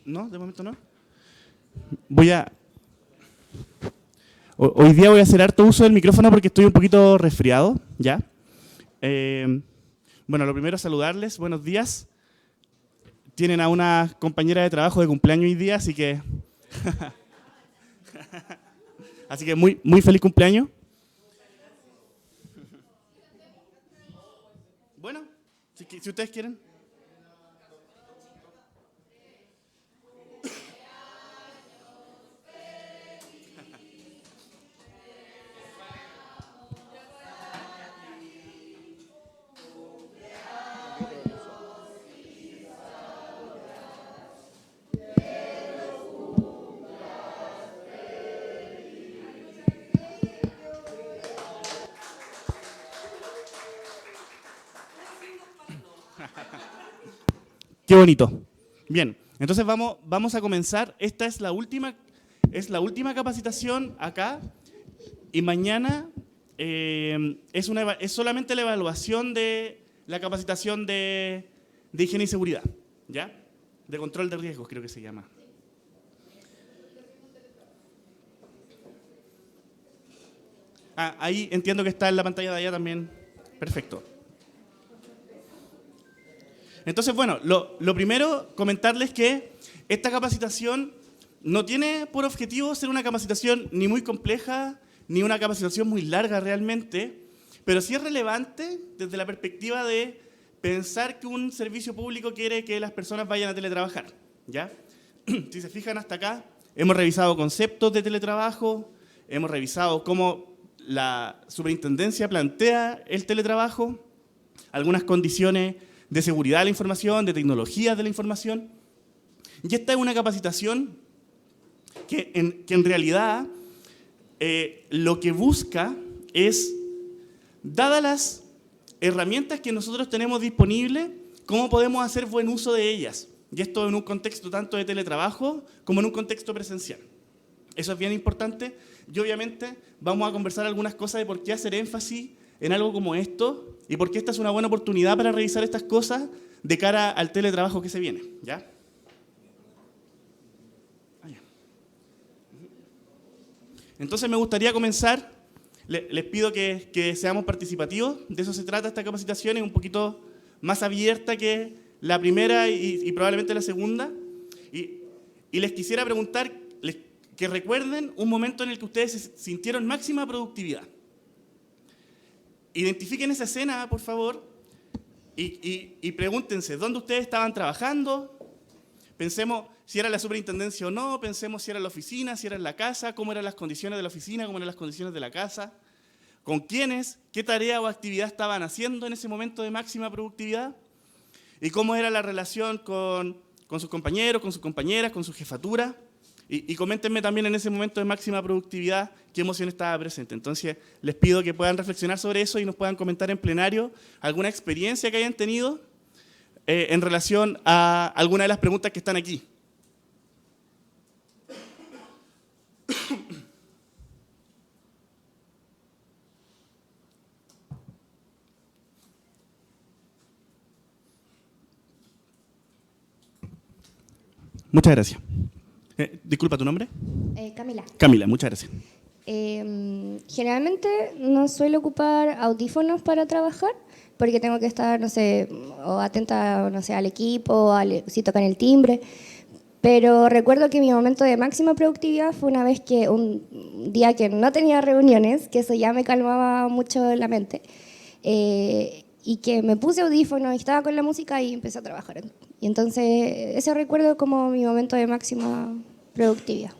No, de momento no. Voy a... Hoy día voy a hacer harto uso del micrófono porque estoy un poquito resfriado, ¿ya? Bueno, lo primero es saludarles, buenos días. Tienen a una compañera de trabajo de cumpleaños hoy día, así que... así que muy, muy feliz cumpleaños. Bueno, si ustedes quieren. Qué bonito. Bien, entonces vamos a comenzar. Esta es la última capacitación acá y mañana es solamente la evaluación de la capacitación de higiene y seguridad, ¿ya? De control de riesgos creo que se llama. Ahí entiendo que está en la pantalla de allá también. Perfecto. Entonces, bueno, lo primero, comentarles que esta capacitación no tiene por objetivo ser una capacitación ni muy compleja, ni una capacitación muy larga realmente, pero sí es relevante desde la perspectiva de pensar que un servicio público quiere que las personas vayan a teletrabajar, ¿ya? Si se fijan hasta acá, hemos revisado conceptos de teletrabajo, hemos revisado cómo la superintendencia plantea el teletrabajo, algunas condiciones de seguridad de la información, de tecnologías de la información. Y esta es una capacitación que en realidad lo que busca es, dadas las herramientas que nosotros tenemos disponibles, cómo podemos hacer buen uso de ellas. Y esto en un contexto tanto de teletrabajo como en un contexto presencial. Eso es bien importante y obviamente vamos a conversar algunas cosas de por qué hacer énfasis en algo como esto y por qué esta es una buena oportunidad para revisar estas cosas de cara al teletrabajo que se viene, ¿ya? Entonces me gustaría comenzar, les pido que seamos participativos, de eso se trata esta capacitación, es un poquito más abierta que la primera y probablemente la segunda, y les quisiera preguntar que recuerden un momento en el que ustedes sintieron máxima productividad. Identifiquen esa escena, por favor, y pregúntense, ¿dónde ustedes estaban trabajando? Pensemos si era la superintendencia o no, pensemos si era la oficina, si era en la casa, cómo eran las condiciones de la oficina, cómo eran las condiciones de la casa, con quiénes, qué tarea o actividad estaban haciendo en ese momento de máxima productividad, y cómo era la relación con sus compañeros, con sus compañeras, con su jefatura. Y coméntenme también en ese momento de máxima productividad qué emoción estaba presente. Entonces, les pido que puedan reflexionar sobre eso y nos puedan comentar en plenario alguna experiencia que hayan tenido en relación a alguna de las preguntas que están aquí. Muchas gracias. Disculpa, ¿tu nombre? Camila. Camila, muchas gracias. Generalmente no suelo ocupar audífonos para trabajar porque tengo que estar, no sé, o atenta, no sé, al equipo, si tocan el timbre. Pero recuerdo que mi momento de máxima productividad fue una vez que un día que no tenía reuniones, que eso ya me calmaba mucho la mente, y que me puse audífonos y estaba con la música y empecé a trabajar. Y entonces ese recuerdo como mi momento de máxima productividad.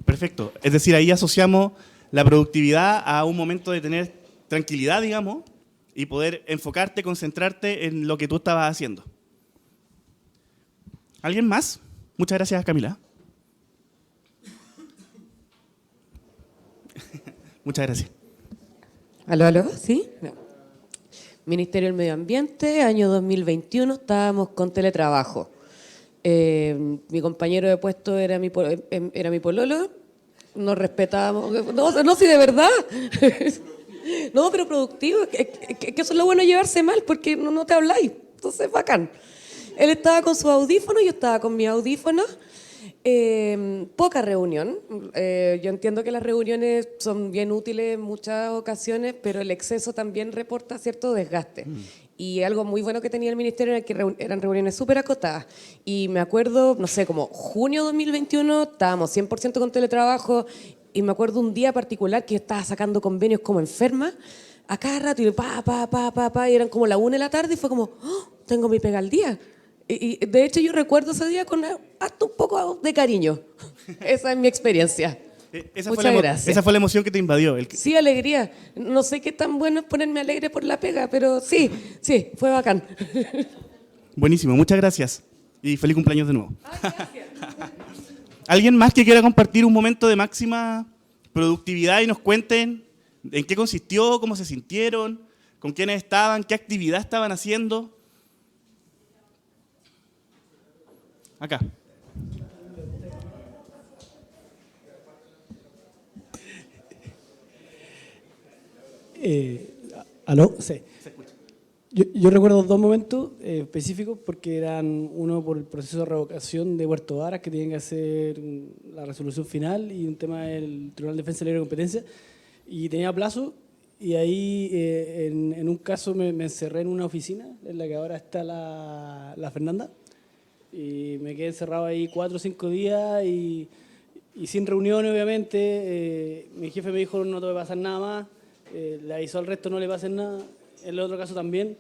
Perfecto. Es decir, ahí asociamos la productividad a un momento de tener tranquilidad, digamos, y poder enfocarte, concentrarte en lo que tú estabas haciendo. ¿Alguien más? Muchas gracias, Camila. Muchas gracias. ¿Aló? ¿Sí? No. Ministerio del Medio Ambiente, año 2021, estábamos con teletrabajo. Mi compañero de puesto era mi pololo, nos respetábamos. No, sí, de verdad. No, pero productivo, que eso es lo bueno de llevarse mal, porque no te habláis, entonces bacán. Él estaba con sus audífonos, yo estaba con mis audífonos. Poca reunión. Yo entiendo que las reuniones son bien útiles en muchas ocasiones, pero el exceso también reporta cierto desgaste. Y algo muy bueno que tenía el ministerio era que eran reuniones súper acotadas. Y me acuerdo, no sé, como junio 2021, estábamos 100% con teletrabajo, y me acuerdo un día particular que yo estaba sacando convenios como enferma, a cada rato, y y eran como la 1 de la tarde, y fue como, "Oh, tengo mi pega al día". Y de hecho yo recuerdo ese día con hasta un poco de cariño. Esa es mi experiencia. Muchas gracias. Esa fue la emoción que te invadió. Sí, alegría. No sé qué tan bueno es ponerme alegre por la pega, pero sí, fue bacán. Buenísimo, muchas gracias. Y feliz cumpleaños de nuevo. ¿Alguien más que quiera compartir un momento de máxima productividad y nos cuenten en qué consistió, cómo se sintieron, con quiénes estaban, qué actividad estaban haciendo? Acá. ¿Aló? Sí. Yo recuerdo dos momentos específicos porque eran uno por el proceso de revocación de Puerto Varas que tienen que hacer la resolución final y un tema del Tribunal de Defensa de la Libre Competencia y tenía plazo y ahí en un caso me encerré en una oficina en la que ahora está la Fernanda y me quedé encerrado ahí 4 o 5 días y sin reuniones obviamente. Mi jefe me dijo no te va a pasar nada más, le avisó al resto no le pasen nada. En el otro caso también,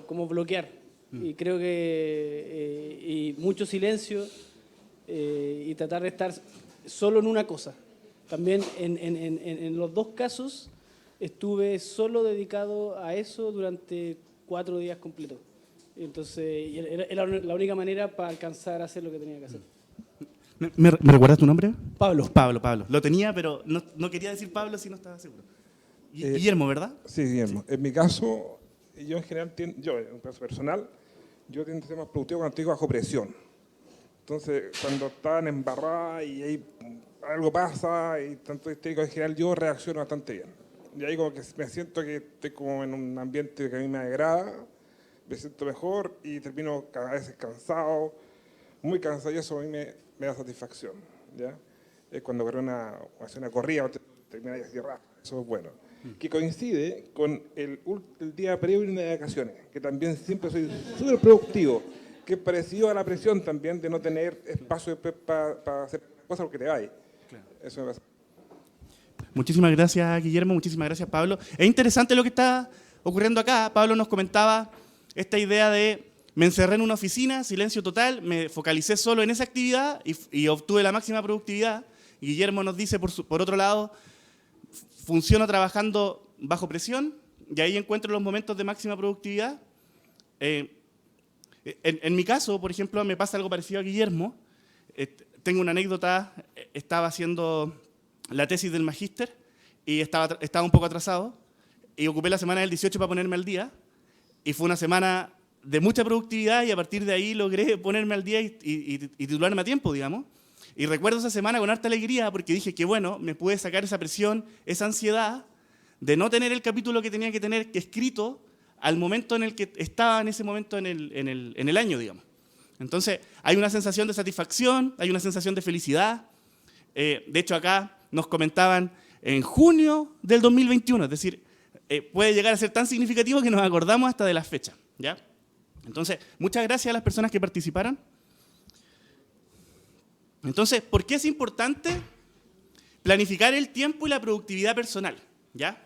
como bloquear. Y creo que y mucho silencio y tratar de estar solo en una cosa. También en los dos casos estuve solo dedicado a eso durante 4 días completos. Entonces era la única manera para alcanzar a hacer lo que tenía que hacer. ¿Me recuerdas tu nombre? Pablo. Pablo. Lo tenía, pero no quería decir Pablo si no estaba seguro. Guillermo, ¿verdad? Sí, Guillermo. Sí. En mi caso, yo en general, en un caso personal, yo tiendo a ser más productivo cuando estoy bajo presión. Entonces, cuando están embarradas y ahí algo pasa y tanto histérico, en general yo reacciono bastante bien. Y ahí como que me siento que estoy como en un ambiente que a mí me agrada, me siento mejor y termino a veces cansado, muy cansado y eso a mí me da satisfacción. ¿Ya? Es cuando corre una corrida, termina así rápido, eso es bueno. Que coincide con el día previo de vacaciones, que también siempre soy súper productivo, que es parecido a la presión también de no tener espacio para hacer cosas porque te vais. Claro. Eso me pasa. Muchísimas gracias, Guillermo, muchísimas gracias, Pablo. Es interesante lo que está ocurriendo acá. Pablo nos comentaba esta idea de me encerré en una oficina, silencio total, me focalicé solo en esa actividad y obtuve la máxima productividad. Y Guillermo nos dice, por otro lado, funciono trabajando bajo presión y ahí encuentro los momentos de máxima productividad. En mi caso, por ejemplo, me pasa algo parecido a Guillermo. Tengo una anécdota, estaba haciendo la tesis del magíster y estaba un poco atrasado y ocupé la semana del 18 para ponerme al día y fue una semana de mucha productividad y a partir de ahí logré ponerme al día y titularme a tiempo, digamos. Y recuerdo esa semana con harta alegría porque dije que bueno, me pude sacar esa presión, esa ansiedad de no tener el capítulo que tenía que tener escrito al momento en el que estaba en ese momento en el año, digamos. Entonces, hay una sensación de satisfacción, hay una sensación de felicidad. De hecho, acá nos comentaban en junio del 2021, es decir, puede llegar a ser tan significativo que nos acordamos hasta de las fechas, ¿ya? Entonces, muchas gracias a las personas que participaron. Entonces, ¿por qué es importante planificar el tiempo y la productividad personal? ¿Ya?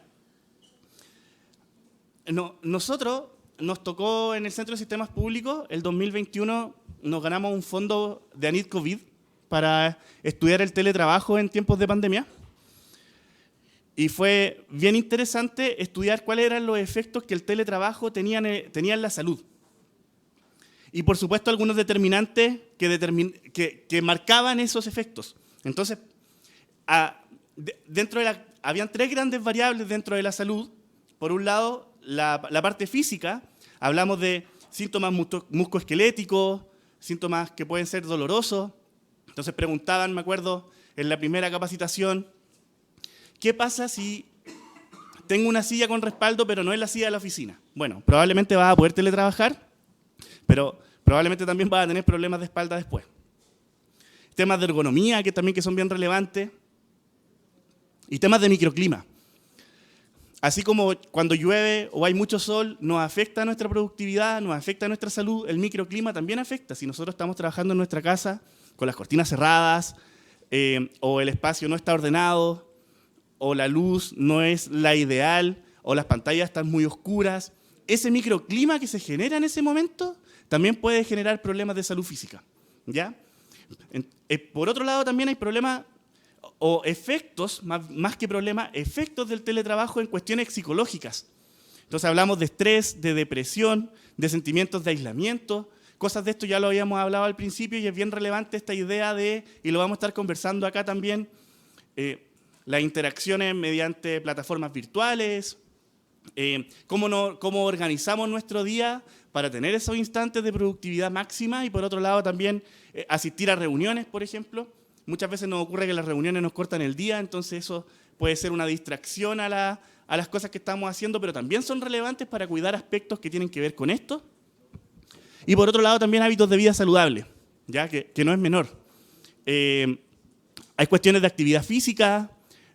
Nosotros nos tocó en el Centro de Sistemas Públicos, el 2021 nos ganamos un fondo de ANID COVID para estudiar el teletrabajo en tiempos de pandemia. Y fue bien interesante estudiar cuáles eran los efectos que el teletrabajo tenía en la salud. Y por supuesto algunos determinantes que marcaban esos efectos. Entonces, habían 3 grandes variables dentro de la salud. Por un lado, la parte física, hablamos de síntomas musculoesqueléticos, síntomas que pueden ser dolorosos. Entonces preguntaban, me acuerdo, en la primera capacitación, ¿qué pasa si tengo una silla con respaldo pero no es la silla de la oficina? Bueno, probablemente vas a poder teletrabajar, pero probablemente también vas a tener problemas de espalda después. Temas de ergonomía que son bien relevantes. Y temas de microclima. Así como cuando llueve o hay mucho sol, nos afecta nuestra productividad, nos afecta nuestra salud, el microclima también afecta. Si nosotros estamos trabajando en nuestra casa con las cortinas cerradas, o el espacio no está ordenado, o la luz no es la ideal, o las pantallas están muy oscuras, ese microclima que se genera en ese momento también puede generar problemas de salud física, ¿ya? Por otro lado, también hay problemas o efectos, más que problemas, efectos del teletrabajo en cuestiones psicológicas. Entonces hablamos de estrés, de depresión, de sentimientos de aislamiento, cosas de esto ya lo habíamos hablado al principio y es bien relevante esta idea de, y lo vamos a estar conversando acá también, las interacciones mediante plataformas virtuales, cómo organizamos nuestro día para tener esos instantes de productividad máxima y por otro lado también asistir a reuniones, por ejemplo. Muchas veces nos ocurre que las reuniones nos cortan el día, entonces eso puede ser una distracción a las cosas que estamos haciendo, pero también son relevantes para cuidar aspectos que tienen que ver con esto. Y por otro lado también hábitos de vida saludable, ¿ya? Que no es menor. Hay cuestiones de actividad física,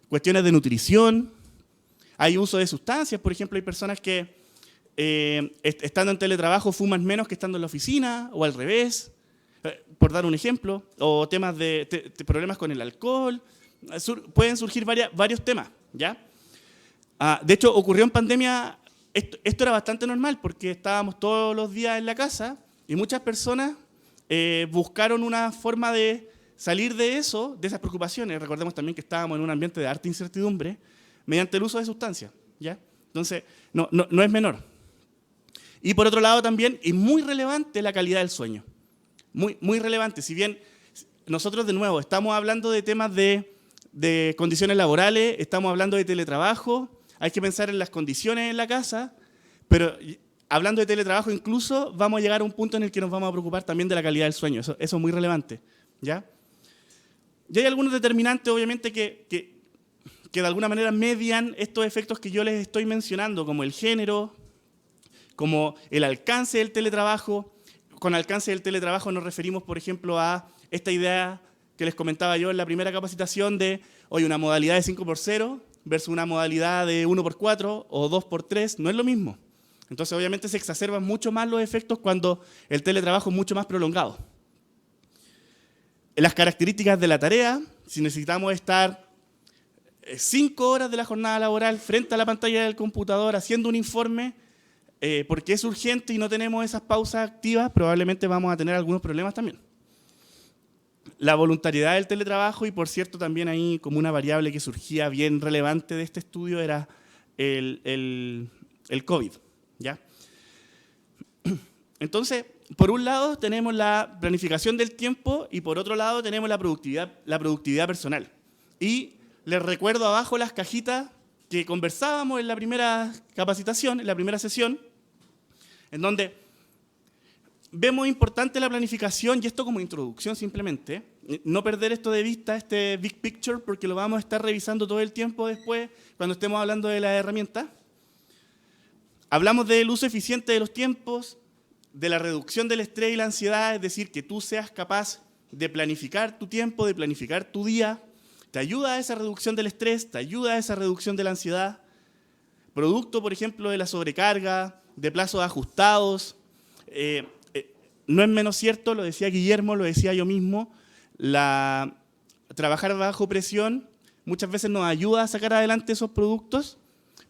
cuestiones de nutrición, hay uso de sustancias, por ejemplo, hay personas que estando en teletrabajo fuman menos que estando en la oficina, o al revés, por dar un ejemplo, o temas de problemas con el alcohol, pueden surgir varios temas, ¿ya? De hecho, ocurrió en pandemia, esto era bastante normal, porque estábamos todos los días en la casa, y muchas personas buscaron una forma de salir de eso, de esas preocupaciones. Recordemos también que estábamos en un ambiente de harta incertidumbre, mediante el uso de sustancias, ¿ya? Entonces, no es menor. Y por otro lado también, es muy relevante la calidad del sueño. Muy relevante. Si bien nosotros, de nuevo, estamos hablando de temas de condiciones laborales, estamos hablando de teletrabajo, hay que pensar en las condiciones en la casa, pero hablando de teletrabajo incluso vamos a llegar a un punto en el que nos vamos a preocupar también de la calidad del sueño. Eso es muy relevante, ¿ya? Y hay algunos determinantes, obviamente, que de alguna manera median estos efectos que yo les estoy mencionando, como el género, como el alcance del teletrabajo. Con alcance del teletrabajo nos referimos, por ejemplo, a esta idea que les comentaba yo en la primera capacitación de, oye, una modalidad de 5x0 versus una modalidad de 1x4 o 2x3, no es lo mismo. Entonces, obviamente, se exacerban mucho más los efectos cuando el teletrabajo es mucho más prolongado. Las características de la tarea, si necesitamos estar 5 horas de la jornada laboral frente a la pantalla del computador haciendo un informe, porque es urgente y no tenemos esas pausas activas, probablemente vamos a tener algunos problemas también. La voluntariedad del teletrabajo, y por cierto también ahí como una variable que surgía bien relevante de este estudio era el COVID, ¿ya? Entonces, por un lado tenemos la planificación del tiempo y por otro lado tenemos la productividad personal. Y les recuerdo abajo las cajitas que conversábamos en la primera capacitación, en la primera sesión, en donde vemos importante la planificación, y esto como introducción simplemente, no perder esto de vista, este big picture, porque lo vamos a estar revisando todo el tiempo después, cuando estemos hablando de las herramientas. Hablamos del uso eficiente de los tiempos, de la reducción del estrés y la ansiedad, es decir, que tú seas capaz de planificar tu tiempo, de planificar tu día, te ayuda a esa reducción del estrés, te ayuda a esa reducción de la ansiedad, producto, por ejemplo, de la sobrecarga, de plazos ajustados. No es menos cierto, lo decía Guillermo, lo decía yo mismo, trabajar bajo presión muchas veces nos ayuda a sacar adelante esos productos,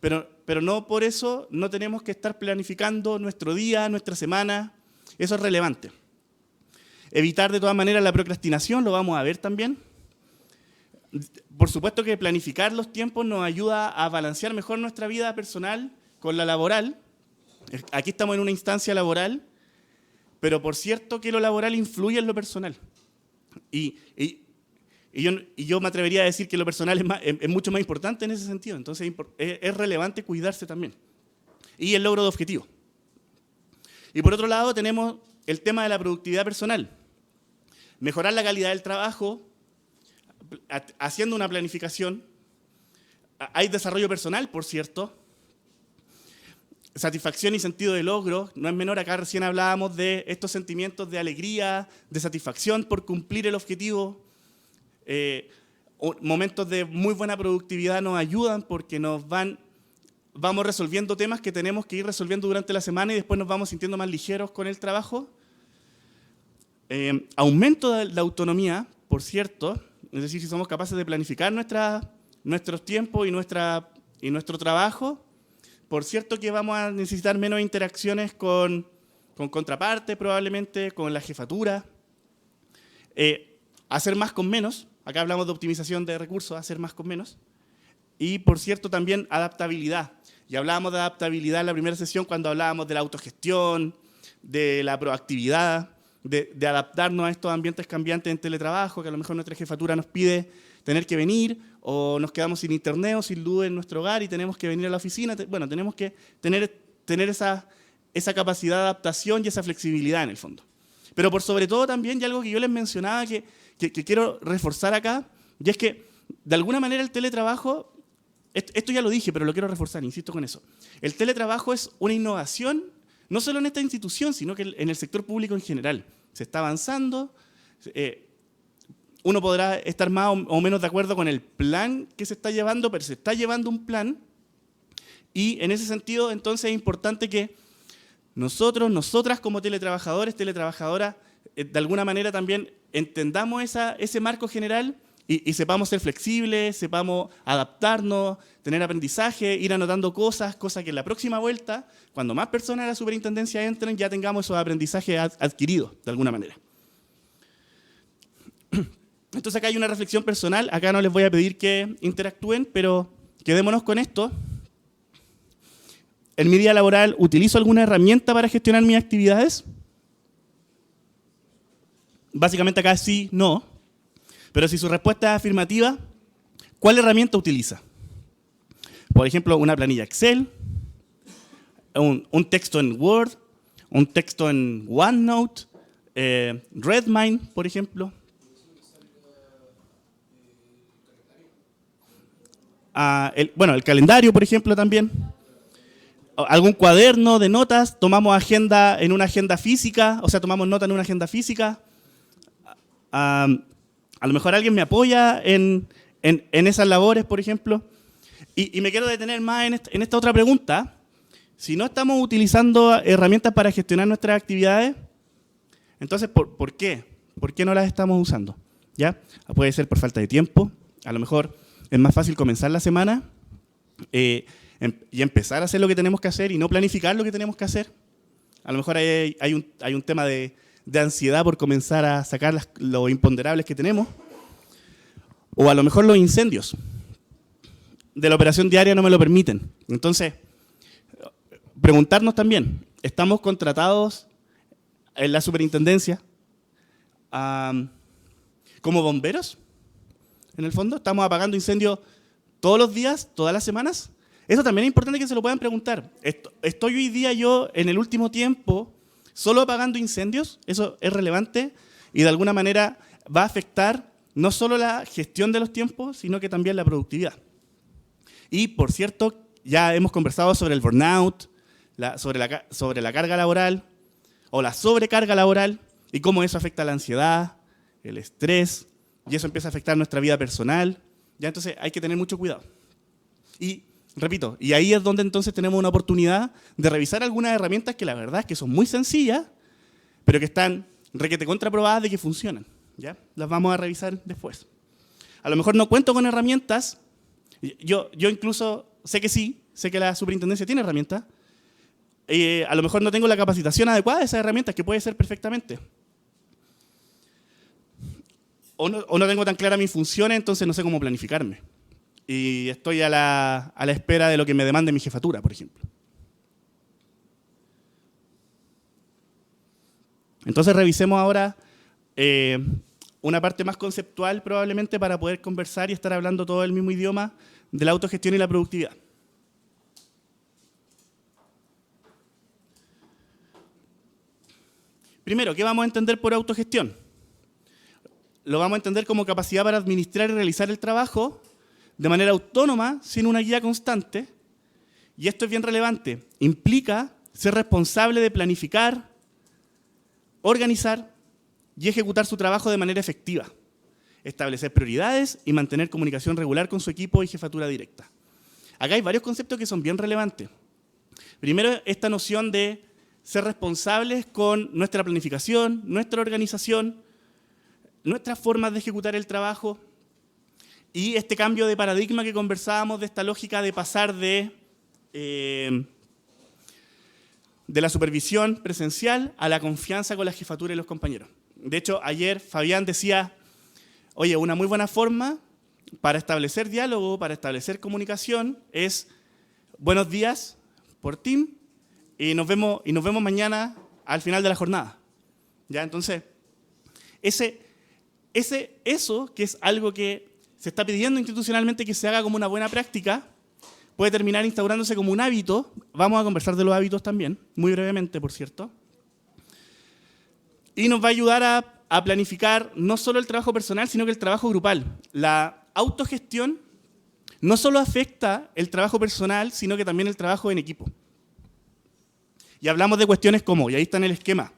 pero no por eso no tenemos que estar planificando nuestro día, nuestra semana. Eso es relevante. Evitar de todas maneras la procrastinación, lo vamos a ver también. Por supuesto que planificar los tiempos nos ayuda a balancear mejor nuestra vida personal con la laboral. Aquí estamos en una instancia laboral, pero por cierto que lo laboral influye en lo personal. Y yo me atrevería a decir que lo personal es mucho más importante en ese sentido. Entonces es relevante cuidarse también. Y el logro de objetivos. Y por otro lado tenemos el tema de la productividad personal. Mejorar la calidad del trabajo, haciendo una planificación. Hay desarrollo personal, por cierto. satisfacción y sentido de logro. No es menor, acá recién hablábamos de estos sentimientos de alegría, de satisfacción por cumplir el objetivo. Momentos de muy buena productividad nos ayudan porque vamos resolviendo temas que tenemos que ir resolviendo durante la semana y después nos vamos sintiendo más ligeros con el trabajo. Aumento de la autonomía, por cierto, es decir, si somos capaces de planificar nuestros tiempos y nuestro trabajo. Por cierto que vamos a necesitar menos interacciones con contraparte, probablemente, con la jefatura. Hacer más con menos. Acá hablamos de optimización de recursos, hacer más con menos. Y, por cierto, también adaptabilidad. Y hablábamos de adaptabilidad en la primera sesión cuando hablábamos de la autogestión, de la proactividad, de adaptarnos a estos ambientes cambiantes en teletrabajo, que a lo mejor nuestra jefatura nos pide tener que venir, o nos quedamos sin internet o sin luz en nuestro hogar y tenemos que venir a la oficina. Bueno, tenemos que tener esa capacidad de adaptación y esa flexibilidad en el fondo. Pero por sobre todo también, y algo que yo les mencionaba que quiero reforzar acá, y es que de alguna manera el teletrabajo, esto ya lo dije, pero lo quiero reforzar, insisto con eso. El teletrabajo es una innovación, no solo en esta institución, sino que en el sector público en general. Se está avanzando, uno podrá estar más o menos de acuerdo con el plan que se está llevando, pero se está llevando un plan, y en ese sentido entonces es importante que nosotras como teletrabajadores, teletrabajadoras, de alguna manera también entendamos ese marco general y sepamos ser flexibles, sepamos adaptarnos, tener aprendizaje, ir anotando cosas que en la próxima vuelta, cuando más personas a la superintendencia entren, ya tengamos esos aprendizajes adquiridos de alguna manera. Entonces acá hay una reflexión personal, acá no les voy a pedir que interactúen, pero quedémonos con esto. En mi día laboral, ¿utilizo alguna herramienta para gestionar mis actividades? Básicamente acá sí, no. Pero si su respuesta es afirmativa, ¿cuál herramienta utiliza? Por ejemplo, una planilla Excel, un texto en Word, un texto en OneNote, Redmine, por ejemplo. El calendario, por ejemplo, también. Algún cuaderno de notas, tomamos agenda en una agenda física, o sea, tomamos nota en una agenda física. A lo mejor alguien me apoya en esas labores, por ejemplo. Y me quiero detener más en esta otra pregunta. Si no estamos utilizando herramientas para gestionar nuestras actividades, entonces, ¿por qué? ¿Por qué no las estamos usando? ¿Ya? Puede ser por falta de tiempo, a lo mejor es más fácil comenzar la semana y empezar a hacer lo que tenemos que hacer y no planificar lo que tenemos que hacer. A lo mejor hay un tema de ansiedad por comenzar a sacar los imponderables que tenemos. O a lo mejor los incendios de la operación diaria no me lo permiten. Entonces, preguntarnos también, ¿estamos contratados en la superintendencia como bomberos? En el fondo, ¿estamos apagando incendios todos los días, todas las semanas? Eso también es importante que se lo puedan preguntar. ¿Estoy hoy día yo, en el último tiempo, solo apagando incendios? Eso es relevante y de alguna manera va a afectar no solo la gestión de los tiempos, sino que también la productividad. Y, por cierto, ya hemos conversado sobre el burnout, sobre la carga laboral o la sobrecarga laboral y cómo eso afecta a la ansiedad, el estrés, y eso empieza a afectar nuestra vida personal. Ya, entonces hay que tener mucho cuidado. Y, repito, y ahí es donde entonces tenemos una oportunidad de revisar algunas herramientas que la verdad es que son muy sencillas, pero que están requete contraprobadas de que funcionan. ¿Ya? Las vamos a revisar después. A lo mejor no cuento con herramientas. Yo incluso sé que sí, sé que la superintendencia tiene herramientas. A lo mejor no tengo la capacitación adecuada de esas herramientas, que puede ser perfectamente. O no tengo tan clara mis funciones, entonces no sé cómo planificarme. Y estoy a la espera de lo que me demande mi jefatura, por ejemplo. Entonces revisemos ahora una parte más conceptual probablemente para poder conversar y estar hablando todo el mismo idioma de la autogestión y la productividad. Primero, ¿qué vamos a entender por autogestión? Lo vamos a entender como capacidad para administrar y realizar el trabajo de manera autónoma, sin una guía constante, y esto es bien relevante, implica ser responsable de planificar, organizar y ejecutar su trabajo de manera efectiva, establecer prioridades y mantener comunicación regular con su equipo y jefatura directa. Acá hay varios conceptos que son bien relevantes. Primero, esta noción de ser responsables con nuestra planificación, nuestra organización, nuestras formas de ejecutar el trabajo y este cambio de paradigma que conversábamos de esta lógica de pasar de la supervisión presencial a la confianza con la jefatura y los compañeros. De hecho, ayer Fabián decía, oye, una muy buena forma para establecer diálogo, para establecer comunicación es buenos días por Team y nos vemos mañana al final de la jornada. ¿Ya? Entonces, eso que es algo que se está pidiendo institucionalmente que se haga como una buena práctica, puede terminar instaurándose como un hábito. Vamos a conversar de los hábitos también, muy brevemente, por cierto. Y nos va a ayudar a planificar no solo el trabajo personal, sino que el trabajo grupal. La autogestión no solo afecta el trabajo personal, sino que también el trabajo en equipo. Y hablamos de cuestiones como, y ahí está en el esquema,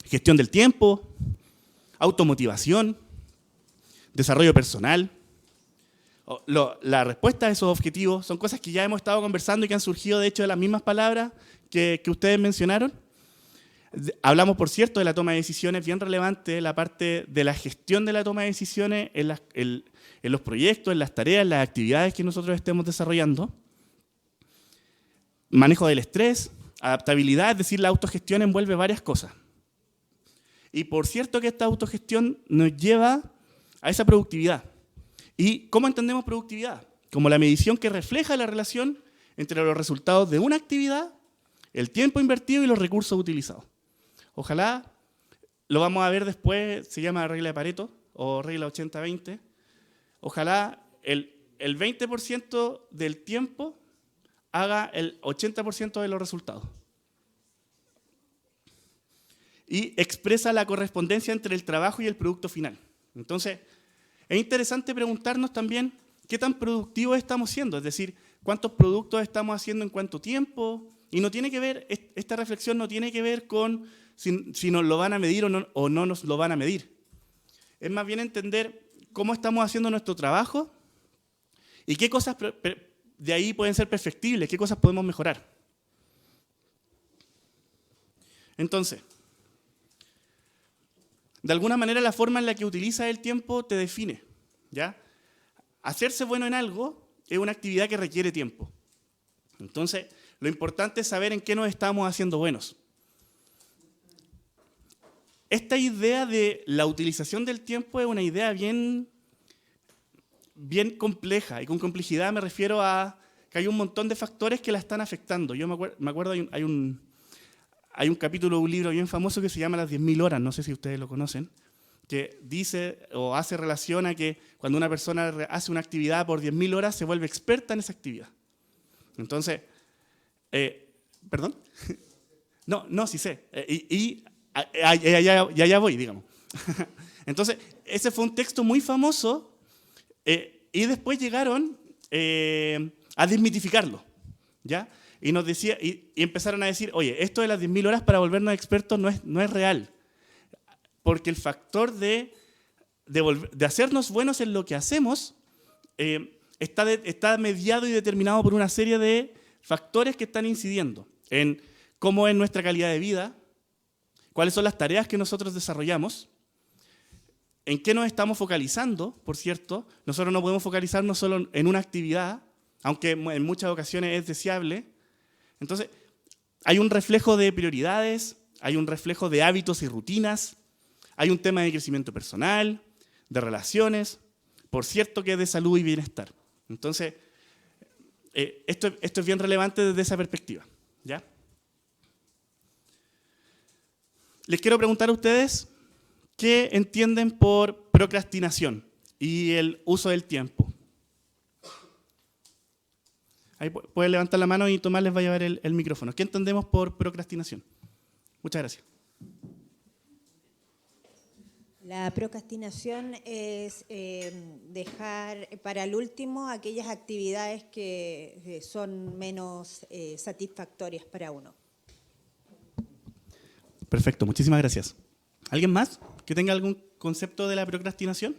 gestión del tiempo, automotivación, desarrollo personal. La respuesta a esos objetivos son cosas que ya hemos estado conversando y que han surgido, de hecho, de las mismas palabras que ustedes mencionaron. Hablamos, por cierto, de la toma de decisiones, bien relevante, la parte de la gestión de la toma de decisiones en los proyectos, en las tareas, en las actividades que nosotros estemos desarrollando. Manejo del estrés, adaptabilidad, es decir, la autogestión envuelve varias cosas. Y por cierto que esta autogestión nos lleva a esa productividad. ¿Y cómo entendemos productividad? Como la medición que refleja la relación entre los resultados de una actividad, el tiempo invertido y los recursos utilizados. Ojalá, lo vamos a ver después, se llama regla de Pareto o regla 80-20. Ojalá el 20% del tiempo haga el 80% de los resultados. Y expresa la correspondencia entre el trabajo y el producto final. Entonces, es interesante preguntarnos también qué tan productivos estamos siendo, es decir, cuántos productos estamos haciendo en cuánto tiempo. Y no tiene que ver, esta reflexión no tiene que ver con si nos lo van a medir o no nos lo van a medir. Es más bien entender cómo estamos haciendo nuestro trabajo y qué cosas de ahí pueden ser perfectibles, qué cosas podemos mejorar. Entonces, de alguna manera la forma en la que utilizas el tiempo te define, ¿ya? Hacerse bueno en algo es una actividad que requiere tiempo. Entonces, lo importante es saber en qué nos estamos haciendo buenos. Esta idea de la utilización del tiempo es una idea bien compleja, y con complejidad me refiero a que hay un montón de factores que la están afectando. Yo me acuerdo hay un capítulo de un libro bien famoso que se llama Las 10.000 horas, no sé si ustedes lo conocen, que dice o hace relación a que cuando una persona hace una actividad por 10.000 horas se vuelve experta en esa actividad. Entonces, ¿perdón? No, sí sé. Ya voy, digamos. Entonces, ese fue un texto muy famoso y después llegaron a desmitificarlo, ¿ya? Y nos decía, y empezaron a decir, oye, esto de las 10.000 horas para volvernos expertos no es real. Porque el factor de hacernos buenos en lo que hacemos está mediado y determinado por una serie de factores que están incidiendo en cómo es nuestra calidad de vida, cuáles son las tareas que nosotros desarrollamos, en qué nos estamos focalizando, por cierto. Nosotros no podemos focalizarnos solo en una actividad, aunque en muchas ocasiones es deseable. Entonces, hay un reflejo de prioridades, hay un reflejo de hábitos y rutinas, hay un tema de crecimiento personal, de relaciones, por cierto que es de salud y bienestar. Entonces, esto es bien relevante desde esa perspectiva, ¿ya? Les quiero preguntar a ustedes qué entienden por procrastinación y el uso del tiempo. Ahí pueden levantar la mano y Tomás les va a llevar el micrófono. ¿Qué entendemos por procrastinación? Muchas gracias. La procrastinación es dejar para el último aquellas actividades que son menos satisfactorias para uno. Perfecto, muchísimas gracias. ¿Alguien más que tenga algún concepto de la procrastinación?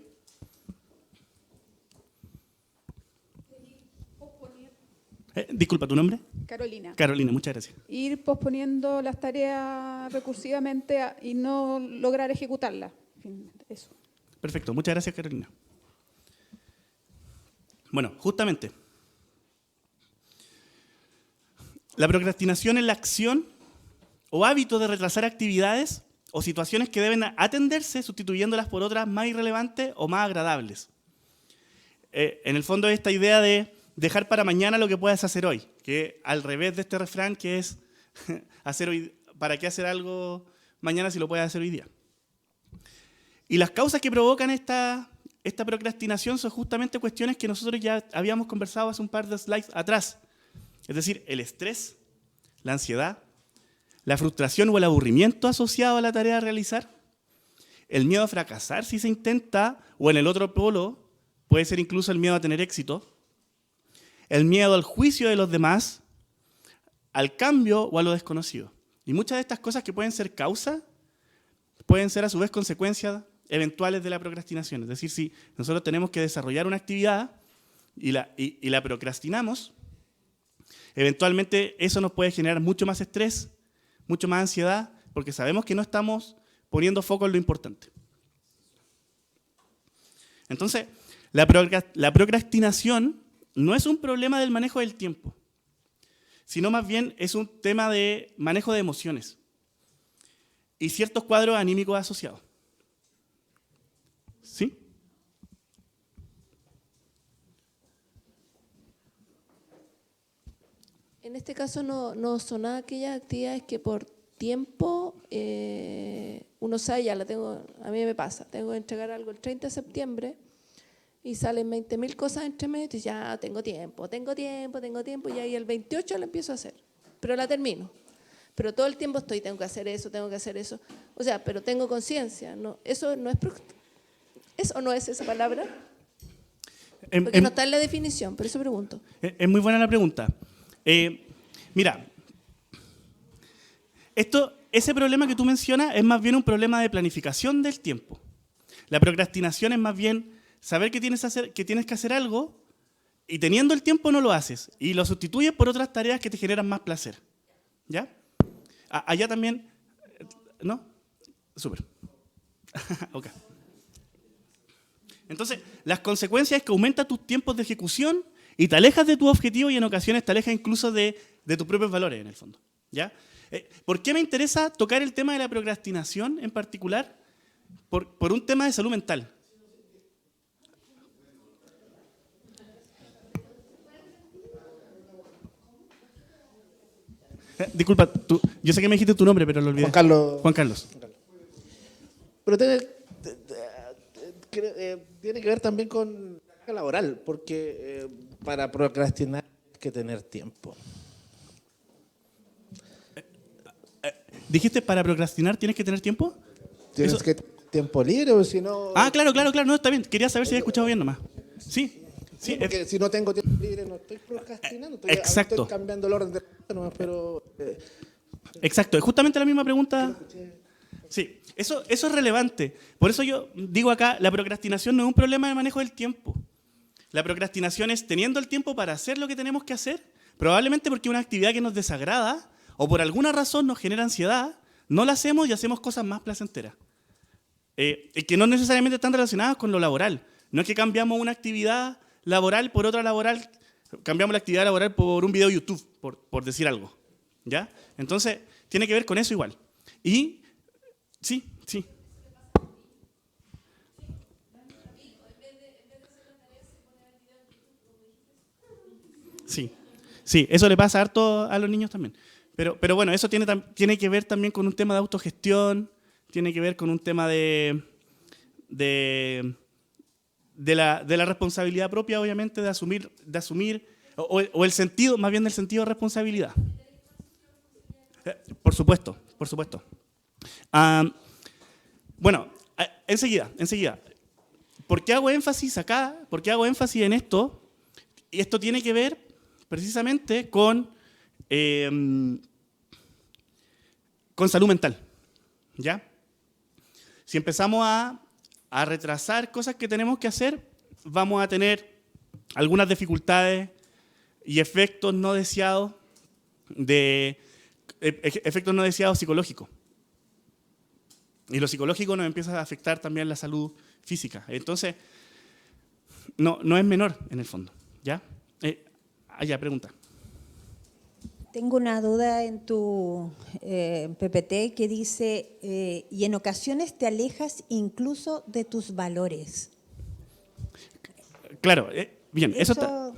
Disculpa, ¿tu nombre? Carolina. Carolina, muchas gracias. Ir posponiendo las tareas recursivamente y no lograr ejecutarlas. En fin, eso. Perfecto, muchas gracias, Carolina. Bueno, justamente, la procrastinación es la acción o hábito de retrasar actividades o situaciones que deben atenderse sustituyéndolas por otras más irrelevantes o más agradables. En el fondo es esta idea de dejar para mañana lo que puedas hacer hoy, que al revés de este refrán que es hacer hoy, ¿para qué hacer algo mañana si lo puedes hacer hoy día? Y las causas que provocan esta procrastinación son justamente cuestiones que nosotros ya habíamos conversado hace un par de slides atrás. Es decir, el estrés, la ansiedad, la frustración o el aburrimiento asociado a la tarea a realizar, el miedo a fracasar si se intenta, o en el otro polo puede ser incluso el miedo a tener éxito, el miedo al juicio de los demás, al cambio o a lo desconocido. Y muchas de estas cosas que pueden ser causa, pueden ser a su vez consecuencias eventuales de la procrastinación. Es decir, si nosotros tenemos que desarrollar una actividad y la procrastinamos, eventualmente eso nos puede generar mucho más estrés, mucho más ansiedad, porque sabemos que no estamos poniendo foco en lo importante. Entonces, la procrastinación no es un problema del manejo del tiempo, sino más bien es un tema de manejo de emociones y ciertos cuadros anímicos asociados. ¿Sí? En este caso no son aquellas actividades que por tiempo uno sabe, ya la tengo, a mí me pasa, tengo que entregar algo el 30 de septiembre y salen 20.000 cosas entre medio y ya tengo tiempo, y ahí el 28 la empiezo a hacer, pero la termino. Pero todo el tiempo tengo que hacer eso. O sea, pero tengo conciencia, ¿no? ¿Eso no es ¿eso no es esa palabra? Porque no está en la definición, por eso pregunto. Es muy buena la pregunta. Mira, ese problema que tú mencionas es más bien un problema de planificación del tiempo. La procrastinación es más bien saber que tienes que hacer algo y teniendo el tiempo no lo haces y lo sustituyes por otras tareas que te generan más placer. ¿Ya? Allá también, ¿no? Súper. Ok. Entonces, las consecuencias es que aumenta tus tiempos de ejecución y te alejas de tu objetivo y en ocasiones te alejas incluso de tus propios valores, en el fondo. ¿Ya? ¿Por qué me interesa tocar el tema de la procrastinación en particular? Por un tema de salud mental. Disculpa, yo sé que me dijiste tu nombre, pero lo olvidé. Juan Carlos. Juan Carlos. Pero tiene que ver también con la carga laboral, porque para procrastinar hay que tener tiempo. ¿Dijiste para procrastinar tienes que tener tiempo? Tienes que tener tiempo libre, o si no... Claro, no, está bien. Quería saber si había escuchado bien nomás. Sí. Sí, porque si no tengo tiempo libre no estoy procrastinando, estoy cambiando el orden de nomás, pero... Exacto, es justamente la misma pregunta. Sí, eso es relevante. Por eso yo digo acá, la procrastinación no es un problema de manejo del tiempo. La procrastinación es teniendo el tiempo para hacer lo que tenemos que hacer, probablemente porque es una actividad que nos desagrada o por alguna razón nos genera ansiedad, no la hacemos y hacemos cosas más placenteras. Que no necesariamente están relacionadas con lo laboral. No es que cambiamos una actividad laboral por otra laboral, cambiamos la actividad laboral por un video de YouTube, por decir algo. ¿Ya? Entonces, tiene que ver con eso igual. Y, sí. Sí, eso le pasa harto a los niños también. Pero bueno, eso tiene que ver también con un tema de autogestión, tiene que ver con un tema de la responsabilidad propia, obviamente, de asumir o el sentido, más bien del sentido de responsabilidad. Por supuesto. Bueno, Enseguida. ¿Por qué hago énfasis acá? ¿Por qué hago énfasis en esto? Y esto tiene que ver precisamente con salud mental, ¿ya? Si empezamos a retrasar cosas que tenemos que hacer, vamos a tener algunas dificultades y efectos no deseados psicológicos. Y lo psicológico nos empieza a afectar también la salud física. Entonces, no es menor en el fondo, ¿ya? Pregunta. Tengo una duda en tu PPT que dice, y en ocasiones te alejas incluso de tus valores. Claro, bien, eso está...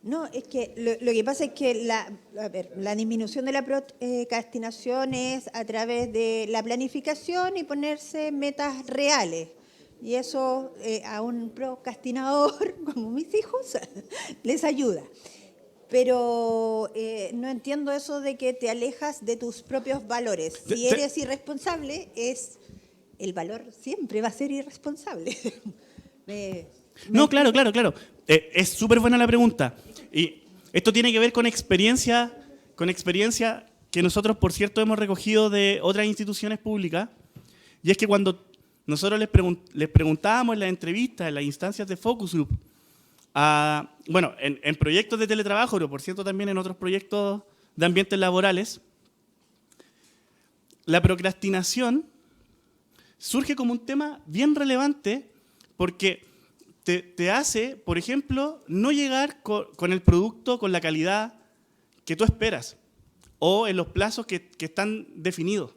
No, es que lo que pasa es que la disminución de la procrastinación es a través de la planificación y ponerse metas reales. Y eso a un procrastinador, como mis hijos, les ayuda. Pero no entiendo eso de que te alejas de tus propios valores. Si eres irresponsable, el valor siempre va a ser irresponsable. No, claro. Es súper buena la pregunta. Y esto tiene que ver con experiencia que nosotros, por cierto, hemos recogido de otras instituciones públicas. Y es que cuando nosotros les preguntábamos en las entrevistas, en las instancias de focus group, en proyectos de teletrabajo, pero por cierto también en otros proyectos de ambientes laborales, la procrastinación surge como un tema bien relevante porque te hace, por ejemplo, no llegar con el producto con la calidad que tú esperas o en los plazos que están definidos,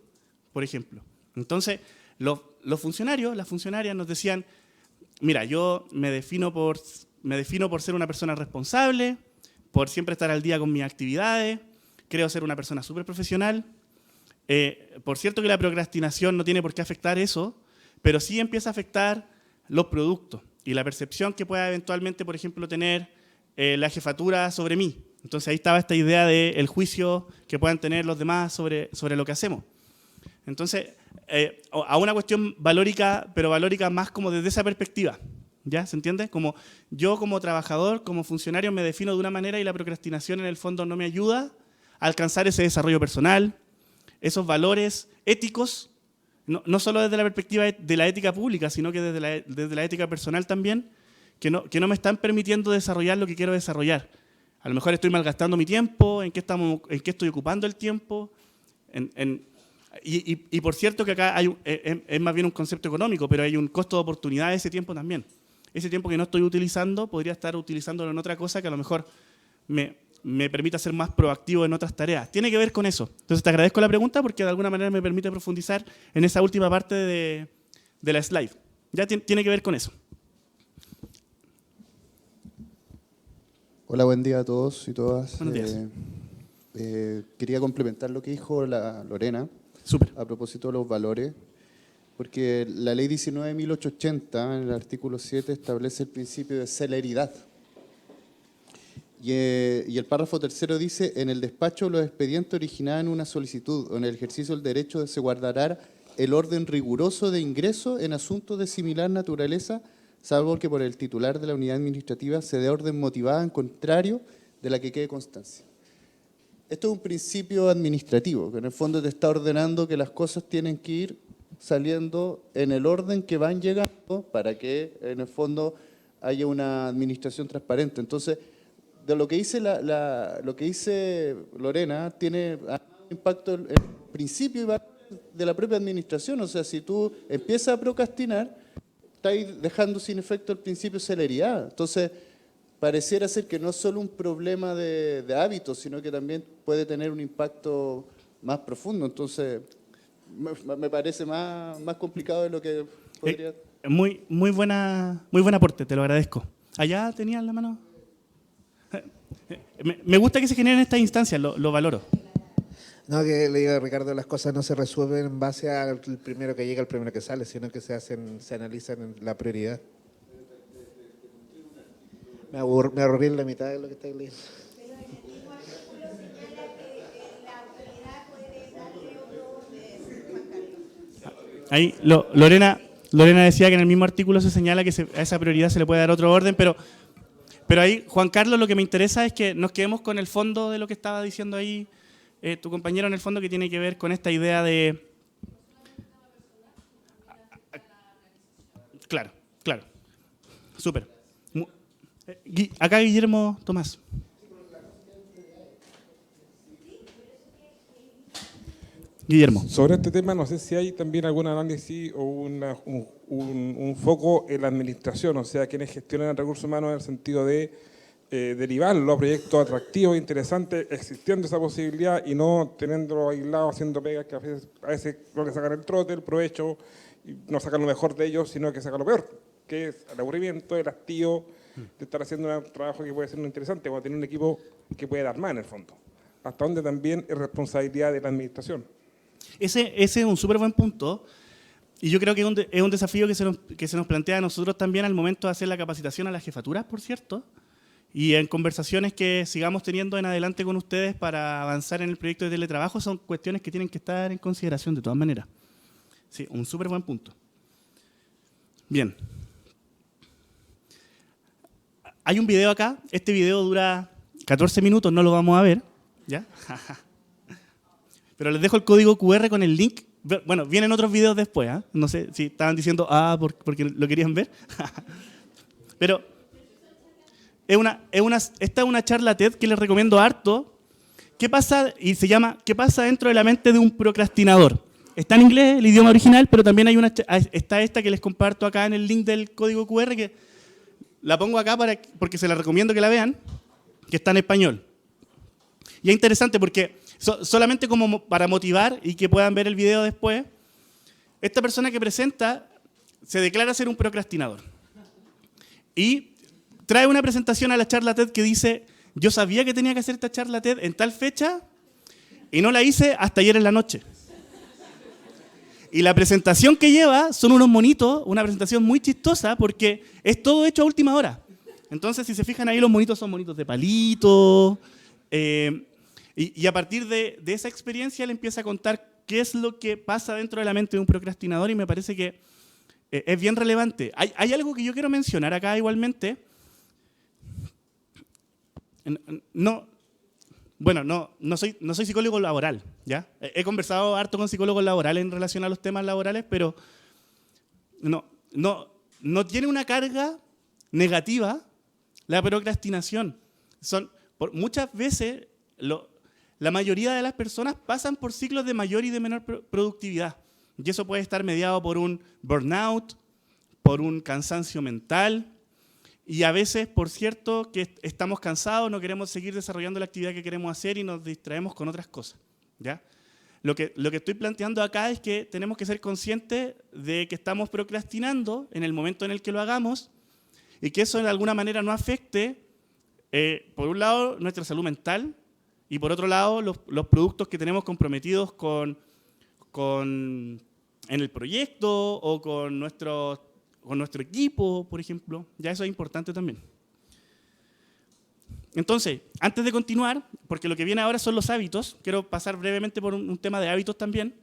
por ejemplo. Entonces, los funcionarios, las funcionarias nos decían, mira, yo me defino por ser una persona responsable, por siempre estar al día con mis actividades, creo ser una persona súper profesional. Por cierto que la procrastinación no tiene por qué afectar eso, pero sí empieza a afectar los productos y la percepción que pueda eventualmente, por ejemplo, tener la jefatura sobre mí. Entonces ahí estaba esta idea del juicio que puedan tener los demás sobre lo que hacemos. Entonces, a una cuestión valórica, pero valórica más como desde esa perspectiva. ¿Ya? ¿Se entiende? Como yo como trabajador, como funcionario, me defino de una manera y la procrastinación en el fondo no me ayuda a alcanzar ese desarrollo personal, esos valores éticos, no solo desde la perspectiva de la ética pública, sino que desde la ética personal también, que no me están permitiendo desarrollar lo que quiero desarrollar. A lo mejor estoy malgastando mi tiempo, en qué estoy ocupando el tiempo. Y por cierto que acá es más bien un concepto económico, pero hay un costo de oportunidad de ese tiempo también. Ese tiempo que no estoy utilizando, podría estar utilizándolo en otra cosa que a lo mejor me permita ser más proactivo en otras tareas. Tiene que ver con eso. Entonces te agradezco la pregunta porque de alguna manera me permite profundizar en esa última parte de la slide. Ya tiene que ver con eso. Hola, buen día a todos y todas. Buenos días. Quería complementar lo que dijo la Lorena. Súper. A propósito de los valores, porque la ley 19.880, en el artículo 7, establece el principio de celeridad. Y el párrafo tercero dice, en el despacho de los expedientes originados en una solicitud o en el ejercicio del derecho se guardará el orden riguroso de ingreso en asuntos de similar naturaleza, salvo que por el titular de la unidad administrativa se dé orden motivada en contrario de la que quede constancia. Esto es un principio administrativo, que en el fondo te está ordenando que las cosas tienen que ir saliendo en el orden que van llegando para que en el fondo haya una administración transparente. Entonces, de lo que dice lo que dice Lorena tiene un impacto en el principio y valores de la propia administración. O sea, si tú empiezas a procrastinar, estás dejando sin efecto el principio de celeridad. Entonces, pareciera ser que no es solo un problema de hábitos, sino que también puede tener un impacto más profundo. Entonces, me parece más complicado de lo que podría... Muy buen aporte, te lo agradezco. ¿Allá tenías la mano? Me gusta que se generen estas instancias, lo valoro. No, que le diga a Ricardo, las cosas no se resuelven en base al primero que llega, al primero que sale, sino que se analizan en la prioridad. Me aburrí en la mitad de lo que estáis leyendo. Ahí Lorena decía que en el mismo artículo se señala que a esa prioridad se le puede dar otro orden, pero ahí, Juan Carlos, lo que me interesa es que nos quedemos con el fondo de lo que estaba diciendo ahí tu compañero, en el fondo, que tiene que ver con esta idea de... Claro, súper. Acá Guillermo Tomás. Guillermo. Sobre este tema, no sé si hay también algún análisis o un foco en la administración, o sea, quienes gestionan el recurso humano en el sentido de derivarlo a proyectos atractivos, interesantes, existiendo esa posibilidad y no teniéndolo aislado, haciendo pegas que a veces lo que sacan el trote, el provecho, y no sacan lo mejor de ellos, sino que sacan lo peor, que es el aburrimiento, el hastío de estar haciendo un trabajo que puede ser muy interesante, o tener un equipo que puede dar más en el fondo. Hasta donde también es responsabilidad de la administración. Ese es un súper buen punto, y yo creo que es un desafío que se nos plantea a nosotros también al momento de hacer la capacitación a las jefaturas, por cierto, y en conversaciones que sigamos teniendo en adelante con ustedes para avanzar en el proyecto de teletrabajo. Son cuestiones que tienen que estar en consideración de todas maneras. Sí, un súper buen punto. Bien. Hay un video acá, este video dura 14 minutos, no lo vamos a ver, ¿ya? Pero les dejo el código QR con el link. Bueno, vienen otros videos después, ¿eh? No sé si estaban diciendo, porque lo querían ver. Pero esta es una charla TED que les recomiendo harto. ¿Qué pasa? Y se llama ¿Qué pasa dentro de la mente de un procrastinador? Está en inglés, el idioma original, pero también está esta que les comparto acá en el link del código QR, que la pongo acá porque se la recomiendo que la vean, que está en español. Y es interesante porque solamente como para motivar y que puedan ver el video después, esta persona que presenta se declara ser un procrastinador. Y trae una presentación a la charla TED que dice: yo sabía que tenía que hacer esta charla TED en tal fecha y no la hice hasta ayer en la noche. Y la presentación que lleva son unos monitos, una presentación muy chistosa porque es todo hecho a última hora. Entonces, si se fijan ahí, los monitos son monitos de palito. Y a partir de esa experiencia él empieza a contar qué es lo que pasa dentro de la mente de un procrastinador, y me parece que es bien relevante. Hay algo que yo quiero mencionar acá igualmente. No soy psicólogo laboral, ¿ya? He conversado harto con psicólogos laborales en relación a los temas laborales, pero no tiene una carga negativa la procrastinación. Muchas veces la mayoría de las personas pasan por ciclos de mayor y de menor productividad. Y eso puede estar mediado por un burnout, por un cansancio mental, y a veces, por cierto, que estamos cansados, no queremos seguir desarrollando la actividad que queremos hacer y nos distraemos con otras cosas, ¿ya? Lo que estoy planteando acá es que tenemos que ser conscientes de que estamos procrastinando en el momento en el que lo hagamos, y que eso de alguna manera no afecte, por un lado, nuestra salud mental, y por otro lado, los productos que tenemos comprometidos en el proyecto o con nuestro equipo, por ejemplo. Ya eso es importante también. Entonces, antes de continuar, porque lo que viene ahora son los hábitos, quiero pasar brevemente por un tema de hábitos también.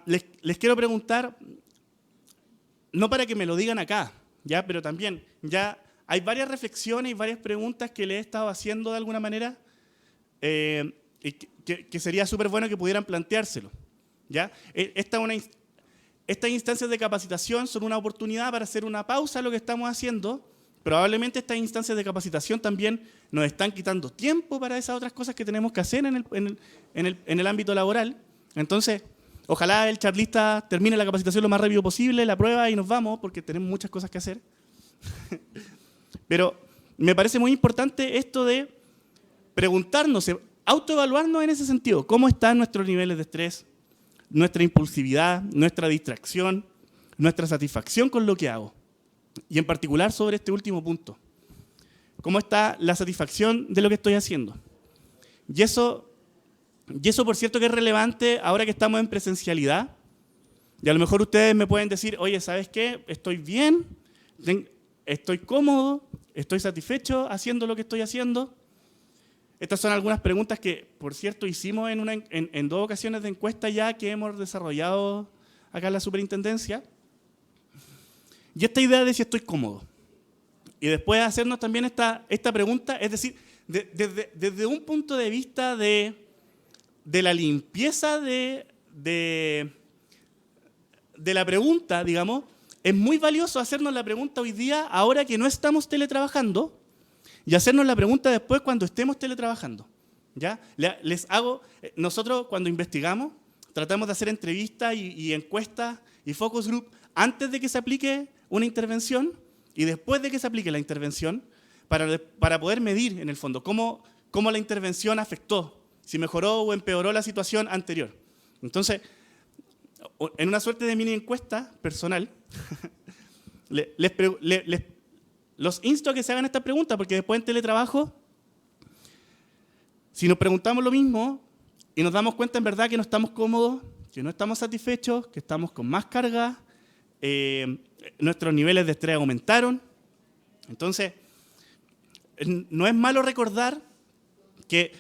Les quiero preguntar, no para que me lo digan acá, ¿ya? Pero también ya hay varias reflexiones y varias preguntas que le he estado haciendo de alguna manera, y que sería súper bueno que pudieran planteárselo, ¿ya? Estas instancias de capacitación son una oportunidad para hacer una pausa a lo que estamos haciendo. Probablemente estas instancias de capacitación también nos están quitando tiempo para esas otras cosas que tenemos que hacer en el ámbito laboral. Entonces, ojalá el charlista termine la capacitación lo más rápido posible, la prueba y nos vamos, porque tenemos muchas cosas que hacer. Pero me parece muy importante esto de preguntarnos, autoevaluarnos en ese sentido. ¿Cómo están nuestros niveles de estrés, nuestra impulsividad, nuestra distracción, nuestra satisfacción con lo que hago? Y en particular sobre este último punto. ¿Cómo está la satisfacción de lo que estoy haciendo? Y eso, por cierto, que es relevante ahora que estamos en presencialidad. Y a lo mejor ustedes me pueden decir, oye, ¿sabes qué? Estoy bien, estoy cómodo, estoy satisfecho haciendo lo que estoy haciendo. Estas son algunas preguntas que, por cierto, hicimos en 2 ocasiones de encuesta ya que hemos desarrollado acá en la superintendencia. Y esta idea de si estoy cómodo. Y después hacernos también esta pregunta, es decir, desde un punto de vista de la limpieza de la pregunta, digamos, es muy valioso hacernos la pregunta hoy día, ahora que no estamos teletrabajando, y hacernos la pregunta después cuando estemos teletrabajando. ¿Ya? Nosotros cuando investigamos, tratamos de hacer entrevistas y encuestas y focus group antes de que se aplique una intervención y después de que se aplique la intervención para poder medir, en el fondo, cómo la intervención afectó, si mejoró o empeoró la situación anterior. Entonces, en una suerte de mini encuesta personal, los insto a que se hagan esta pregunta, porque después en teletrabajo, si nos preguntamos lo mismo y nos damos cuenta en verdad que no estamos cómodos, que no estamos satisfechos, que estamos con más carga, nuestros niveles de estrés aumentaron. Entonces, no es malo recordar que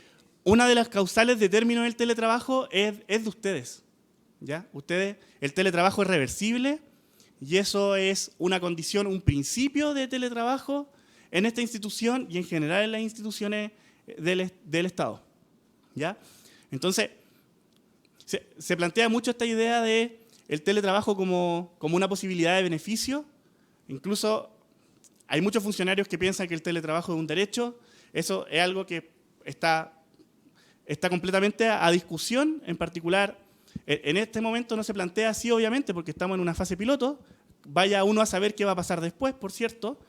una de las causales de término del teletrabajo es de ustedes. ¿Ya? El teletrabajo es reversible y eso es una condición, un principio de teletrabajo en esta institución y en general en las instituciones del Estado. ¿Ya? Entonces, se plantea mucho esta idea de el teletrabajo como una posibilidad de beneficio. Incluso hay muchos funcionarios que piensan que el teletrabajo es un derecho. Eso es algo que está completamente a discusión. En particular, en este momento no se plantea así, obviamente, porque estamos en una fase piloto. Vaya uno a saber qué va a pasar después, por cierto.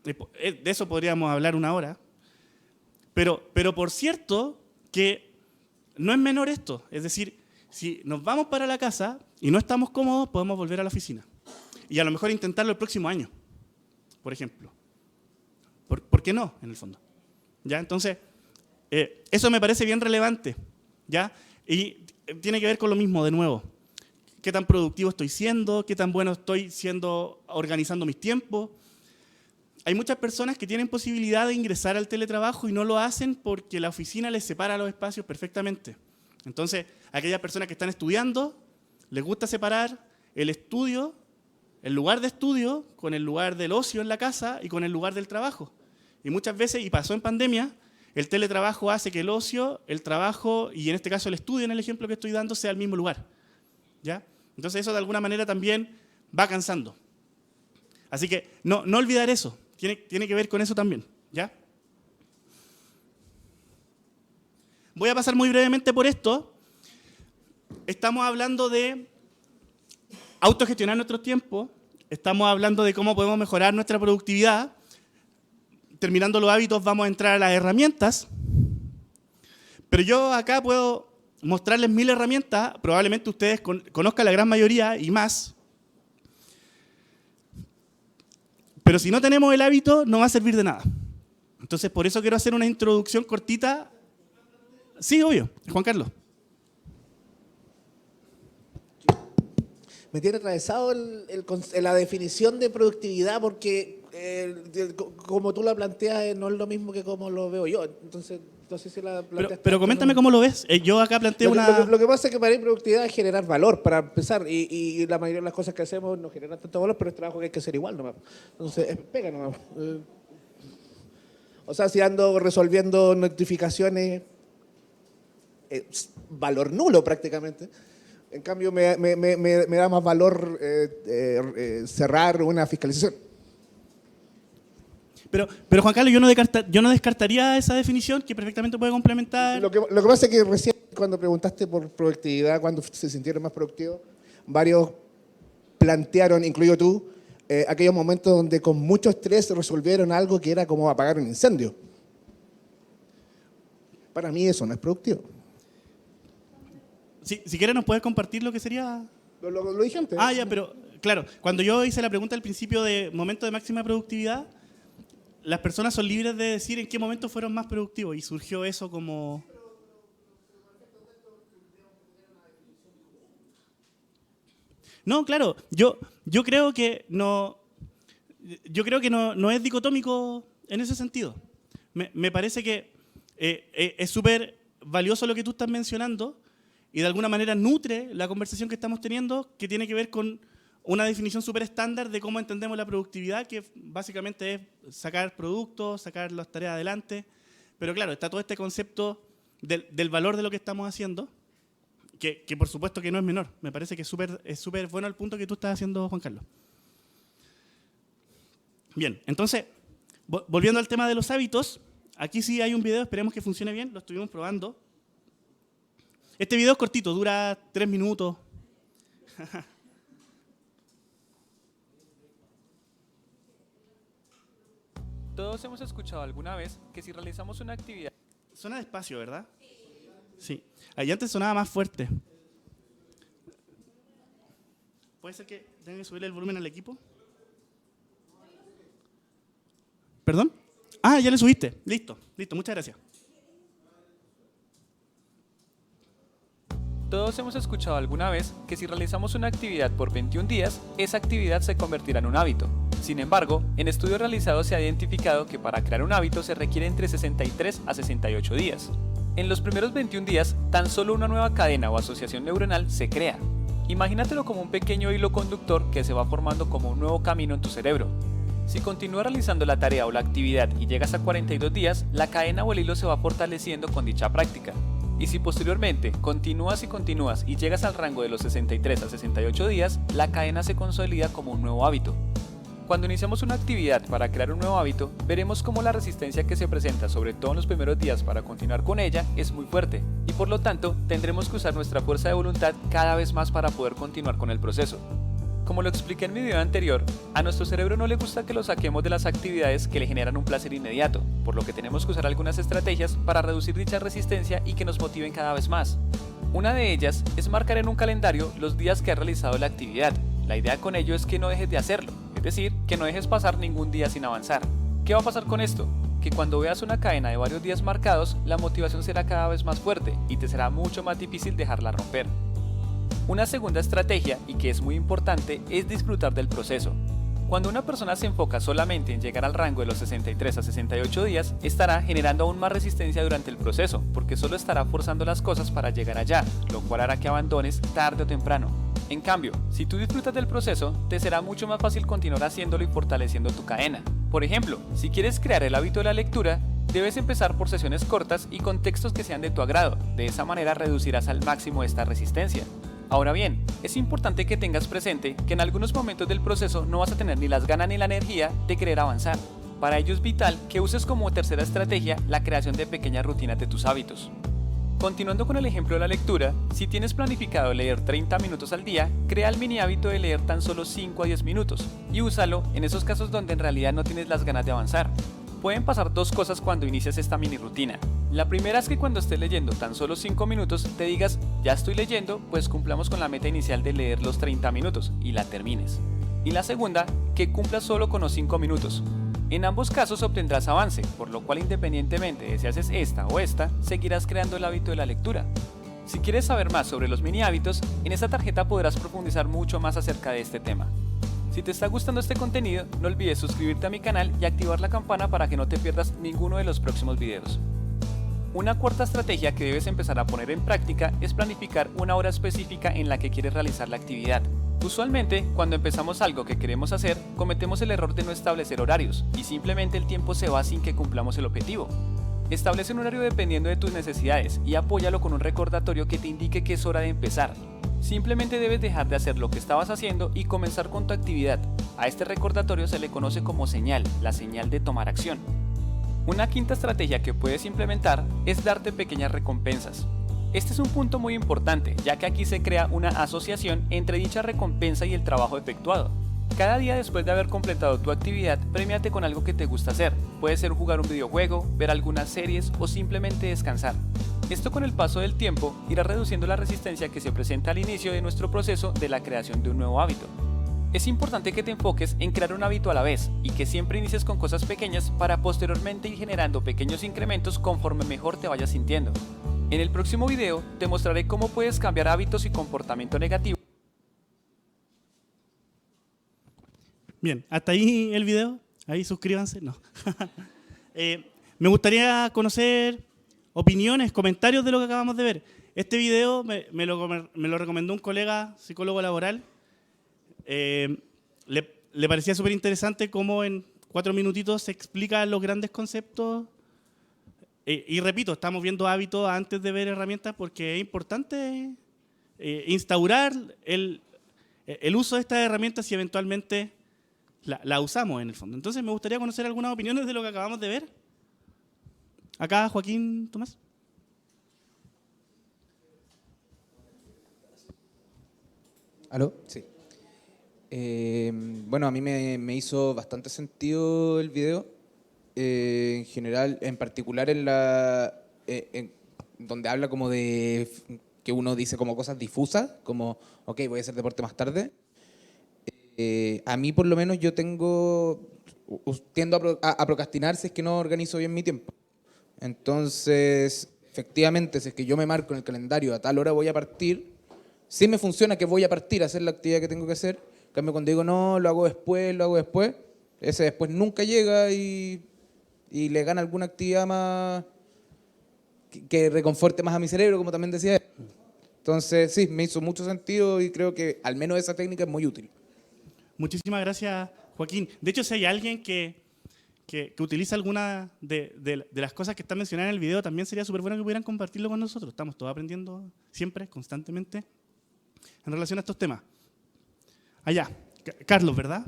De eso podríamos hablar una hora. Pero por cierto que no es menor esto. Es decir, si nos vamos para la casa y no estamos cómodos, podemos volver a la oficina. Y a lo mejor intentarlo el próximo año, por ejemplo. ¿Por qué no, en el fondo? ¿Ya? Entonces, eso me parece bien relevante. ¿Ya? Y tiene que ver con lo mismo, de nuevo. ¿Qué tan productivo estoy siendo? ¿Qué tan bueno estoy siendo organizando mis tiempos? Hay muchas personas que tienen posibilidad de ingresar al teletrabajo y no lo hacen porque la oficina les separa los espacios perfectamente. Entonces, aquellas personas que están estudiando, les gusta separar el estudio, el lugar de estudio, con el lugar del ocio en la casa y con el lugar del trabajo. Y muchas veces, y pasó en pandemia, el teletrabajo hace que el ocio, el trabajo y en este caso el estudio, en el ejemplo que estoy dando, sea el mismo lugar. ¿Ya? Entonces eso de alguna manera también va cansando. Así que no olvidar eso, tiene que ver con eso también. ¿Ya? Voy a pasar muy brevemente por esto. Estamos hablando de autogestionar nuestro tiempo, estamos hablando de cómo podemos mejorar nuestra productividad. Terminando los hábitos vamos a entrar a las herramientas, pero yo acá puedo mostrarles 1000 herramientas, probablemente ustedes conozcan la gran mayoría y más, pero si no tenemos el hábito no va a servir de nada. Entonces por eso quiero hacer una introducción cortita. Sí, obvio, Juan Carlos. Me tiene atravesado la definición de productividad porque como tú la planteas no es lo mismo que como lo veo yo. Entonces, no sé si la planteas. Pero coméntame cómo lo ves. Yo acá planteo Lo que pasa es que para mí productividad es generar valor, para empezar. Y la mayoría de las cosas que hacemos no generan tanto valor, pero es trabajo que hay que hacer igual nomás. Entonces, pega nomás. O sea, si ando resolviendo notificaciones, valor nulo prácticamente. En cambio, me da más valor cerrar una fiscalización. Pero Juan Carlos, yo no descartaría esa definición que perfectamente puede complementar. Lo que pasa es que recién cuando preguntaste por productividad, cuando se sintieron más productivos, varios plantearon, incluido tú, aquellos momentos donde con mucho estrés resolvieron algo que era como apagar un incendio. Para mí eso no es productivo. Si quieres nos puedes compartir lo que sería. Lo dije antes. Ah, ya, pero claro, cuando yo hice la pregunta al principio de momento de máxima productividad, las personas son libres de decir en qué momento fueron más productivos y surgió eso como... No, claro, yo creo que no es dicotómico en ese sentido. Me parece que es súper valioso lo que tú estás mencionando y de alguna manera nutre la conversación que estamos teniendo, que tiene que ver con una definición súper estándar de cómo entendemos la productividad, que básicamente es sacar productos, sacar las tareas adelante. Pero claro, está todo este concepto del valor de lo que estamos haciendo, que por supuesto que no es menor. Me parece que es súper bueno el punto que tú estás haciendo, Juan Carlos. Bien, entonces, volviendo al tema de los hábitos, aquí sí hay un video, esperemos que funcione bien, lo estuvimos probando. Este video es cortito, dura 3 minutos. Todos hemos escuchado alguna vez que si realizamos una actividad... Suena despacio, ¿verdad? Sí. Ahí antes sonaba más fuerte. ¿Puede ser que tenga que subirle el volumen al equipo? ¿Perdón? Ah, ya le subiste. Listo, muchas gracias. Todos hemos escuchado alguna vez que si realizamos una actividad por 21 días, esa actividad se convertirá en un hábito. Sin embargo, en estudios realizados se ha identificado que para crear un hábito se requiere entre 63 a 68 días. En los primeros 21 días, tan solo una nueva cadena o asociación neuronal se crea. Imagínatelo como un pequeño hilo conductor que se va formando como un nuevo camino en tu cerebro. Si continúas realizando la tarea o la actividad y llegas a 42 días, la cadena o el hilo se va fortaleciendo con dicha práctica. Y si posteriormente continúas y llegas al rango de los 63 a 68 días, la cadena se consolida como un nuevo hábito. Cuando iniciamos una actividad para crear un nuevo hábito, veremos cómo la resistencia que se presenta, sobre todo en los primeros días para continuar con ella, es muy fuerte, y por lo tanto tendremos que usar nuestra fuerza de voluntad cada vez más para poder continuar con el proceso. Como lo expliqué en mi video anterior, a nuestro cerebro no le gusta que lo saquemos de las actividades que le generan un placer inmediato, por lo que tenemos que usar algunas estrategias para reducir dicha resistencia y que nos motiven cada vez más. Una de ellas es marcar en un calendario los días que has realizado la actividad. La idea con ello es que no dejes de hacerlo, es decir, que no dejes pasar ningún día sin avanzar. ¿Qué va a pasar con esto? Que cuando veas una cadena de varios días marcados, la motivación será cada vez más fuerte y te será mucho más difícil dejarla romper. Una segunda estrategia, y que es muy importante, es disfrutar del proceso. Cuando una persona se enfoca solamente en llegar al rango de los 63 a 68 días, estará generando aún más resistencia durante el proceso, porque solo estará forzando las cosas para llegar allá, lo cual hará que abandones tarde o temprano. En cambio, si tú disfrutas del proceso, te será mucho más fácil continuar haciéndolo y fortaleciendo tu cadena. Por ejemplo, si quieres crear el hábito de la lectura, debes empezar por sesiones cortas y con textos que sean de tu agrado. De esa manera reducirás al máximo esta resistencia. Ahora bien, es importante que tengas presente que en algunos momentos del proceso no vas a tener ni las ganas ni la energía de querer avanzar. Para ello es vital que uses como tercera estrategia la creación de pequeñas rutinas de tus hábitos. Continuando con el ejemplo de la lectura, si tienes planificado leer 30 minutos al día, crea el mini hábito de leer tan solo 5 a 10 minutos y úsalo en esos casos donde en realidad no tienes las ganas de avanzar. Pueden pasar dos cosas cuando inicias esta mini rutina. La primera es que cuando estés leyendo tan solo 5 minutos te digas, ya estoy leyendo, pues cumplamos con la meta inicial de leer los 30 minutos y la termines. Y la segunda, que cumplas solo con los 5 minutos. En ambos casos obtendrás avance, por lo cual independientemente de si haces esta o esta, seguirás creando el hábito de la lectura. Si quieres saber más sobre los mini hábitos, en esta tarjeta podrás profundizar mucho más acerca de este tema. Si te está gustando este contenido, no olvides suscribirte a mi canal y activar la campana para que no te pierdas ninguno de los próximos videos. Una cuarta estrategia que debes empezar a poner en práctica es planificar una hora específica en la que quieres realizar la actividad. Usualmente, cuando empezamos algo que queremos hacer, cometemos el error de no establecer horarios y simplemente el tiempo se va sin que cumplamos el objetivo. Establece un horario dependiendo de tus necesidades y apóyalo con un recordatorio que te indique que es hora de empezar. Simplemente debes dejar de hacer lo que estabas haciendo y comenzar con tu actividad. A este recordatorio se le conoce como señal, la señal de tomar acción. Una quinta estrategia que puedes implementar es darte pequeñas recompensas. Este es un punto muy importante, ya que aquí se crea una asociación entre dicha recompensa y el trabajo efectuado. Cada día después de haber completado tu actividad, premiate con algo que te gusta hacer. Puede ser jugar un videojuego, ver algunas series o simplemente descansar. Esto con el paso del tiempo irá reduciendo la resistencia que se presenta al inicio de nuestro proceso de la creación de un nuevo hábito. Es importante que te enfoques en crear un hábito a la vez y que siempre inicies con cosas pequeñas para posteriormente ir generando pequeños incrementos conforme mejor te vayas sintiendo. En el próximo video te mostraré cómo puedes cambiar hábitos y comportamiento negativo. Bien, hasta ahí el video. Ahí suscríbanse. No. Me gustaría conocer opiniones, comentarios de lo que acabamos de ver. Este video me lo recomendó un colega psicólogo laboral. Le parecía súper interesante cómo en 4 minutitos se explican los grandes conceptos. Y repito, estamos viendo hábitos antes de ver herramientas porque es importante instaurar el uso de estas herramientas y eventualmente la usamos en el fondo. Entonces me gustaría conocer algunas opiniones de lo que acabamos de ver. Acá, Joaquín Tomás. ¿Aló? Sí. Bueno, a mí me hizo bastante sentido el video. En general, en particular donde habla como de que uno dice como cosas difusas, como, ok, voy a hacer deporte más tarde. A mí por lo menos yo tiendo a procrastinar si es que no organizo bien mi tiempo. Entonces, efectivamente, si es que yo me marco en el calendario a tal hora voy a partir, sí me funciona que voy a partir a hacer la actividad que tengo que hacer. En cambio, cuando digo no, lo hago después, ese después nunca llega y le gana alguna actividad más que reconforte más a mi cerebro, como también decía él. Entonces, sí, me hizo mucho sentido y creo que al menos esa técnica es muy útil. Muchísimas gracias, Joaquín. De hecho, si hay alguien que utiliza alguna de las cosas que están mencionadas en el video, también sería súper bueno que pudieran compartirlo con nosotros. Estamos todos aprendiendo siempre, constantemente, en relación a estos temas. Allá, Carlos, ¿verdad?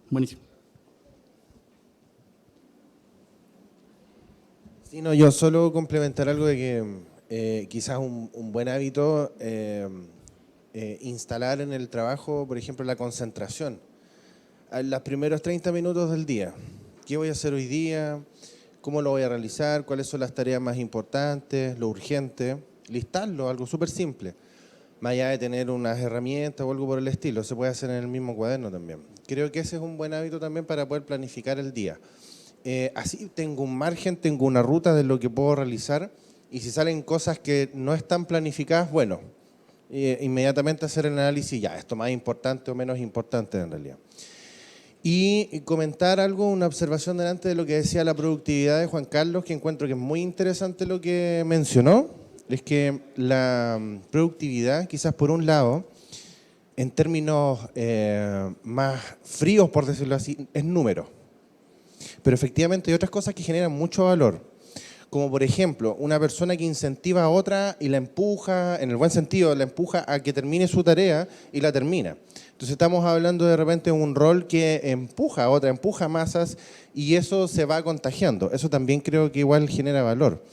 Buenísimo. Sí, no, yo solo complementar algo de que quizás un buen hábito instalar en el trabajo, por ejemplo, la concentración. En los primeros 30 minutos del día. ¿Qué voy a hacer hoy día? ¿Cómo lo voy a realizar? ¿Cuáles son las tareas más importantes? ¿Lo urgente? Listarlo, algo súper simple. Más allá de tener unas herramientas o algo por el estilo, se puede hacer en el mismo cuaderno también. Creo que ese es un buen hábito también para poder planificar el día. Así tengo un margen, tengo una ruta de lo que puedo realizar y si salen cosas que no están planificadas, bueno, inmediatamente hacer el análisis, ya, esto más importante o menos importante en realidad. Y comentar algo, una observación delante de lo que decía la productividad de Juan Carlos, que encuentro que es muy interesante lo que mencionó, es que la productividad, quizás por un lado, en términos más fríos, por decirlo así, es número. Pero efectivamente hay otras cosas que generan mucho valor, como por ejemplo, una persona que incentiva a otra y la empuja, en el buen sentido, la empuja a que termine su tarea y la termina. Entonces estamos hablando de repente de un rol que empuja a otra, empuja masas y eso se va contagiando. Eso también creo que igual genera valor.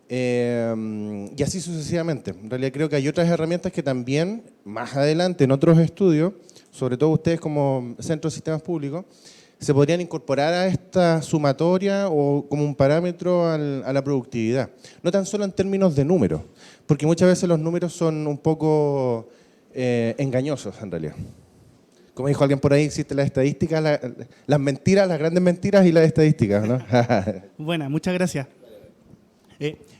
Y así sucesivamente. En realidad creo que hay otras herramientas que también, más adelante en otros estudios, sobre todo ustedes como Centro de Sistemas Públicos, se podrían incorporar a esta sumatoria o como un parámetro a la productividad. No tan solo en términos de números, porque muchas veces los números son un poco engañosos en realidad. Como dijo alguien por ahí, existe la estadística, las mentiras, las grandes mentiras y las estadísticas, ¿no? Buena, muchas gracias.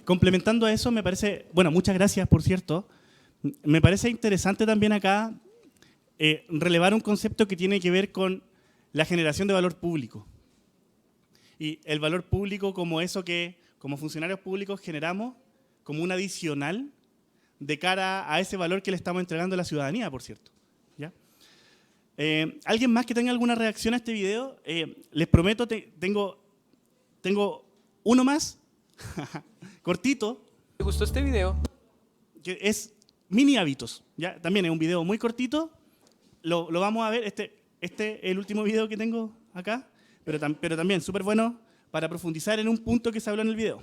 Complementando a eso, me parece, bueno, muchas gracias, por cierto. Me parece interesante también acá relevar un concepto que tiene que ver con la generación de valor público. Y el valor público como eso que, como funcionarios públicos, generamos como un adicional de cara a ese valor que le estamos entregando a la ciudadanía, por cierto. ¿Ya? ¿Alguien más que tenga alguna reacción a este video? Les prometo, tengo uno más, cortito. ¿Te gustó este video? Que es mini hábitos. ¿Ya? También es un video muy cortito. Lo vamos a ver. Este es el último video que tengo acá, pero también súper bueno para profundizar en un punto que se habló en el video.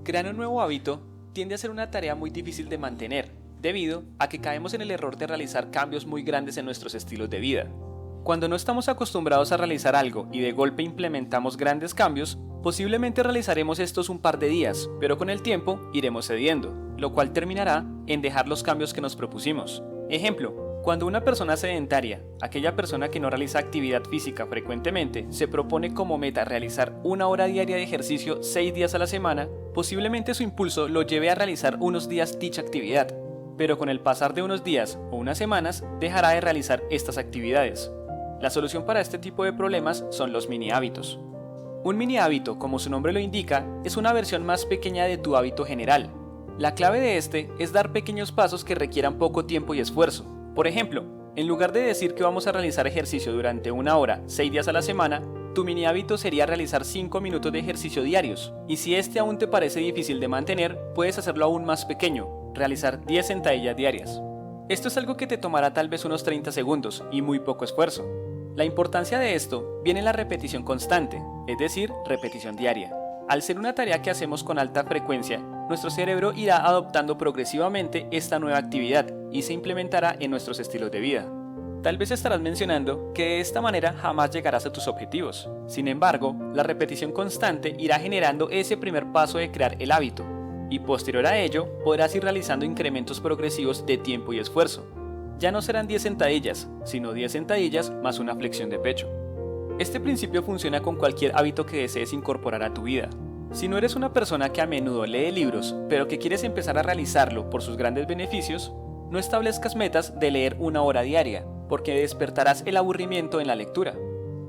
Crear un nuevo hábito tiende a ser una tarea muy difícil de mantener, debido a que caemos en el error de realizar cambios muy grandes en nuestros estilos de vida. Cuando no estamos acostumbrados a realizar algo y de golpe implementamos grandes cambios, posiblemente realizaremos estos un par de días, pero con el tiempo iremos cediendo, lo cual terminará en dejar los cambios que nos propusimos. Ejemplo, cuando una persona sedentaria, aquella persona que no realiza actividad física frecuentemente, se propone como meta realizar 1 hora diaria de ejercicio 6 días a la semana, posiblemente su impulso lo lleve a realizar unos días dicha actividad, pero con el pasar de unos días o unas semanas dejará de realizar estas actividades. La solución para este tipo de problemas son los mini hábitos. Un mini hábito, como su nombre lo indica, es una versión más pequeña de tu hábito general. La clave de este es dar pequeños pasos que requieran poco tiempo y esfuerzo. Por ejemplo, en lugar de decir que vamos a realizar ejercicio durante 1 hora, 6 días a la semana, tu mini hábito sería realizar 5 minutos de ejercicio diarios. Y si este aún te parece difícil de mantener, puedes hacerlo aún más pequeño, realizar 10 sentadillas diarias. Esto es algo que te tomará tal vez unos 30 segundos y muy poco esfuerzo. La importancia de esto viene en la repetición constante, es decir, repetición diaria. Al ser una tarea que hacemos con alta frecuencia, nuestro cerebro irá adoptando progresivamente esta nueva actividad y se implementará en nuestros estilos de vida. Tal vez estarás mencionando que de esta manera jamás llegarás a tus objetivos. Sin embargo, la repetición constante irá generando ese primer paso de crear el hábito, y posterior a ello podrás ir realizando incrementos progresivos de tiempo y esfuerzo. Ya no serán 10 sentadillas, sino 10 sentadillas más una flexión de pecho. Este principio funciona con cualquier hábito que desees incorporar a tu vida. Si no eres una persona que a menudo lee libros, pero que quieres empezar a realizarlo por sus grandes beneficios, no establezcas metas de leer 1 hora diaria, porque despertarás el aburrimiento en la lectura.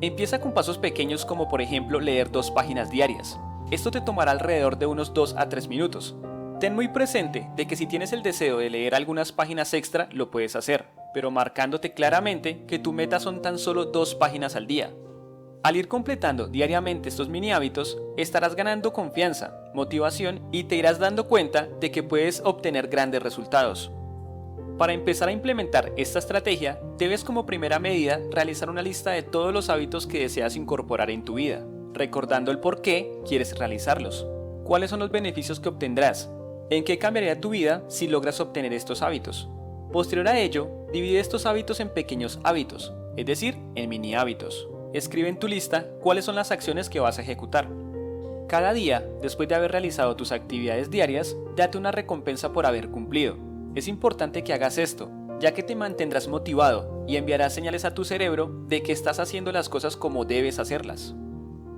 Empieza con pasos pequeños como por ejemplo leer 2 páginas diarias. Esto te tomará alrededor de unos 2 a 3 minutos. Ten muy presente de que si tienes el deseo de leer algunas páginas extra, lo puedes hacer, pero marcándote claramente que tu meta son tan solo 2 páginas al día. Al ir completando diariamente estos mini hábitos, estarás ganando confianza, motivación y te irás dando cuenta de que puedes obtener grandes resultados. Para empezar a implementar esta estrategia, debes como primera medida realizar una lista de todos los hábitos que deseas incorporar en tu vida, recordando el por qué quieres realizarlos, cuáles son los beneficios que obtendrás, en qué cambiaría tu vida si logras obtener estos hábitos. Posterior a ello, divide estos hábitos en pequeños hábitos, es decir, en mini hábitos. Escribe en tu lista cuáles son las acciones que vas a ejecutar. Cada día, después de haber realizado tus actividades diarias, date una recompensa por haber cumplido. Es importante que hagas esto, ya que te mantendrás motivado y enviarás señales a tu cerebro de que estás haciendo las cosas como debes hacerlas.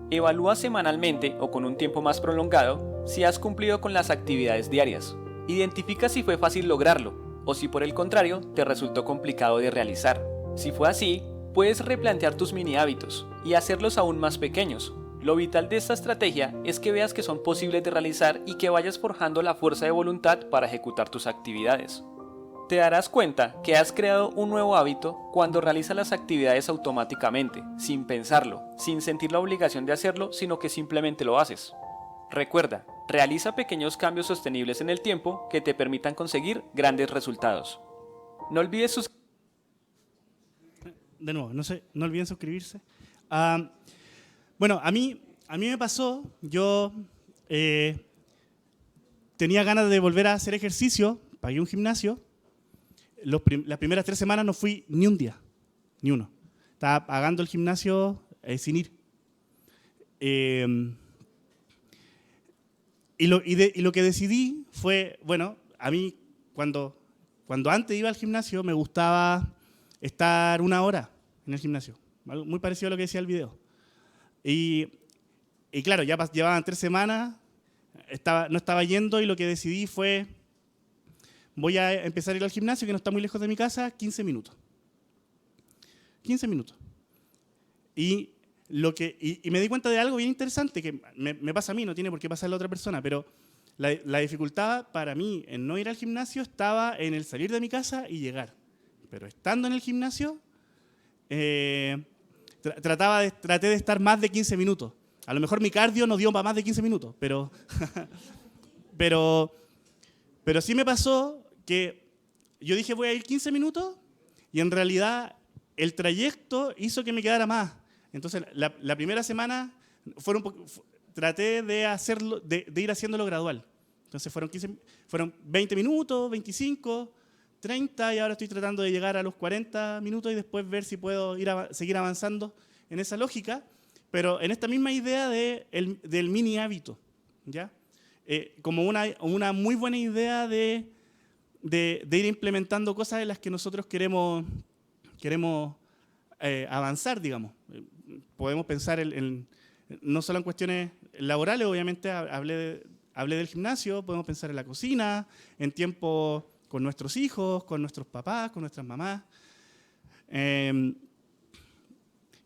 Evalúa semanalmente o con un tiempo más prolongado si has cumplido con las actividades diarias. Identifica si fue fácil lograrlo o si por el contrario te resultó complicado de realizar. Si fue así, puedes replantear tus mini hábitos y hacerlos aún más pequeños. Lo vital de esta estrategia es que veas que son posibles de realizar y que vayas forjando la fuerza de voluntad para ejecutar tus actividades. Te darás cuenta que has creado un nuevo hábito cuando realizas las actividades automáticamente, sin pensarlo, sin sentir la obligación de hacerlo, sino que simplemente lo haces. Recuerda, realiza pequeños cambios sostenibles en el tiempo que te permitan conseguir grandes resultados. No olvides suscribirte. De nuevo, no olviden suscribirse. Bueno, a mí me pasó, yo tenía ganas de volver a hacer ejercicio, pagué un gimnasio, las primeras 3 semanas no fui ni un día, ni uno. Estaba pagando el gimnasio sin ir. Y lo que decidí fue, bueno, a mí cuando antes iba al gimnasio me gustaba estar 1 hora en el gimnasio, algo muy parecido a lo que decía el video. Y claro, ya llevaban 3 semanas, no estaba yendo y lo que decidí fue, voy a empezar a ir al gimnasio que no está muy lejos de mi casa, 15 minutos. 15 minutos. Y me di cuenta de algo bien interesante que me pasa a mí, no tiene por qué pasarle a otra persona, pero la dificultad para mí en no ir al gimnasio estaba en el salir de mi casa y llegar. Pero estando en el gimnasio, traté de estar más de 15 minutos. A lo mejor mi cardio no dio para más de 15 minutos, pero sí me pasó que yo dije voy a ir 15 minutos y en realidad el trayecto hizo que me quedara más. Entonces la primera semana traté de hacerlo, de ir haciéndolo gradual. Entonces fueron 20 minutos, 25, 30 y ahora estoy tratando de llegar a los 40 minutos y después ver si puedo seguir avanzando en esa lógica, pero en esta misma idea del mini hábito, ¿ya? Como una muy buena idea de ir implementando cosas en las que nosotros queremos avanzar, digamos. Podemos pensar no solo en cuestiones laborales, obviamente hablé del gimnasio, podemos pensar en la cocina, en tiempo con nuestros hijos, con nuestros papás, con nuestras mamás.